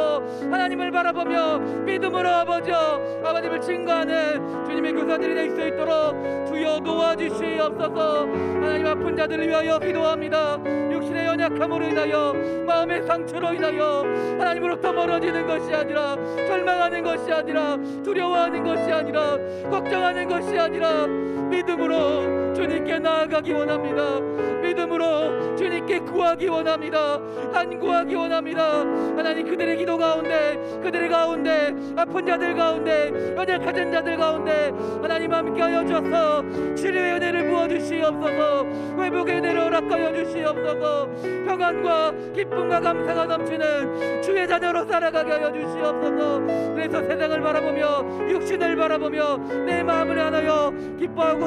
하나님을 바라보며 믿음으로 아버지님을 증거하는 주님의 교사들이 될 수 있도록 주여 도와주시옵소서. 하나님, 아픈 자들을 위하여 기도합니다. 육신의 연약함으로 인하여, 마음의 상처로 인하여 하나님으로부터 멀어지는 것이 아니라, 절망하는 것이 아니라, 두려워하는 것이 아니라, 걱정하는 것이 아니라 믿음으로 주님께 나아가기 원합니다. 믿음으로 주님께 구하기 원합니다. 간구하기 원합니다. 하나님, 그들의 기도 가운데, 그들의 가운데, 아픈 자들 가운데, 연약한 자들 가운데 하나님 함께하여 주셔서 치료의 은혜를 부어주시옵소서. 회복의 은혜를 허락하여 주시옵소서. 평안과 기쁨과 감사가 넘치는 주의 자녀로 살아가게 하여 주시옵소서. 그래서 세상을 바라보며, 육신을 바라보며 내 마음을 하나여 기뻐하고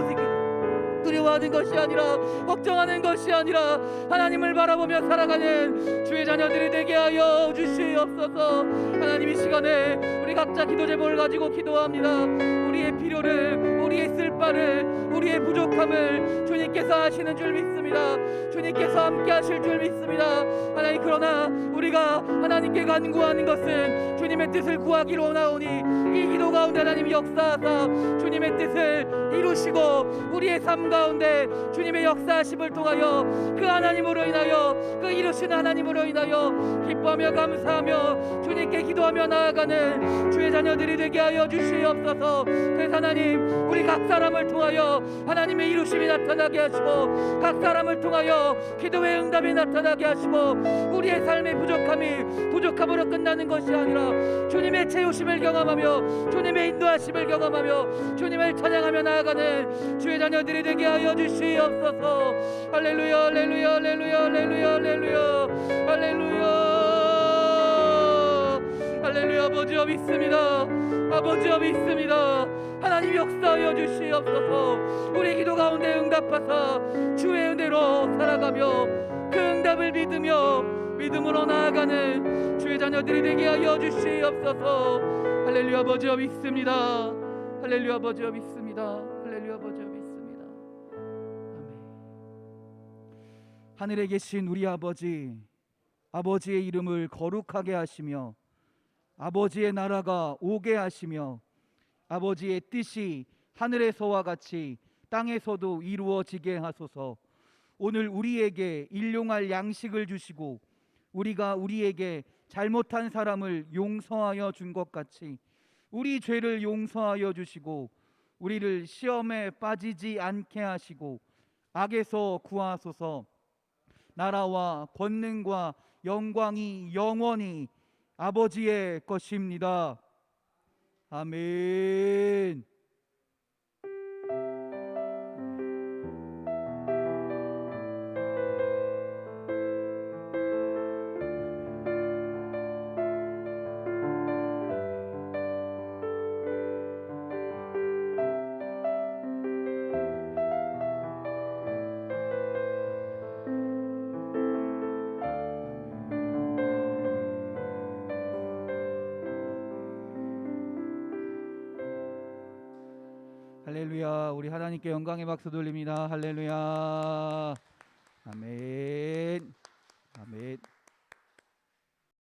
두려워하는 것이 아니라, 걱정하는 것이 아니라 하나님을 바라보며 살아가는 주의 자녀들이 되게 하여 주시옵소서. 하나님, 이 시간에 우리 각자 기도 제목을 가지고 기도합니다. 우리의 필요를, 우리의 쓸바를, 우리의 부족함을 주님께서 아시는 줄 믿습니다. 주님께서 함께 하실 줄 믿습니다. 하나님, 그러나 우리가 하나님께 간구하는 것은 주님의 뜻을 구하기로 원하오니 이 기도 가운데 하나님 역사하사 주님의 뜻을 이루시고 우리의 삶 가운데 주님의 역사하심을 통하여 그 하나님으로 인하여, 그 이루신 하나님으로 인하여 기뻐하며 감사하며 주님께 기도하며 나아가는 주의 자녀들이 되게 하여 주시옵소서. 그래서 하나님, 우리 각 사람을 통하여 하나님의 이루심이 나타나게 하시고 각 사람을 통하여 기도의 응답이 나타나게 하시고 우리의 삶의 부족함으로 끝나는 것이 아니라 주님의 채우심을 경험하며 주님의 인도하심을 경험하며 주님을 찬양하며 나아가는 주의 자녀들이 되게 하여 주시옵소서. 할렐루야, 할렐루야, 할렐루야, 할렐루야, 할렐루야, 할렐루야, 할렐루야. 아버지여 믿습니다. 아버지여 믿습니다. 하나님 역사하여 주시옵소서. 우리 기도 가운데 응답하사 주의 은혜로 살아가며 그 응답을 믿으며 믿음으로 나아가는 주의 자녀들이 되게 하여 주시옵소서. 할렐루야. 아버지여 믿습니다. 할렐루야. 아버지여 믿습니다. 할렐루야. 아버지여 믿습니다. 아멘. 하늘에 계신 우리 아버지, 아버지의 이름을 거룩하게 하시며 아버지의 나라가 오게 하시며 아버지의 뜻이 하늘에서와 같이 땅에서도 이루어지게 하소서. 오늘 우리에게 일용할 양식을 주시고 우리가 우리에게 잘못한 사람을 용서하여 준 것 같이 우리 죄를 용서하여 주시고 우리를 시험에 빠지지 않게 하시고 악에서 구하소서. 나라와 권능과 영광이 영원히 아버지의 것입니다. 아멘. 할렐루야. 우리 하나님께 영광의 박수 돌립니다. 할렐루야. 아멘. 아멘.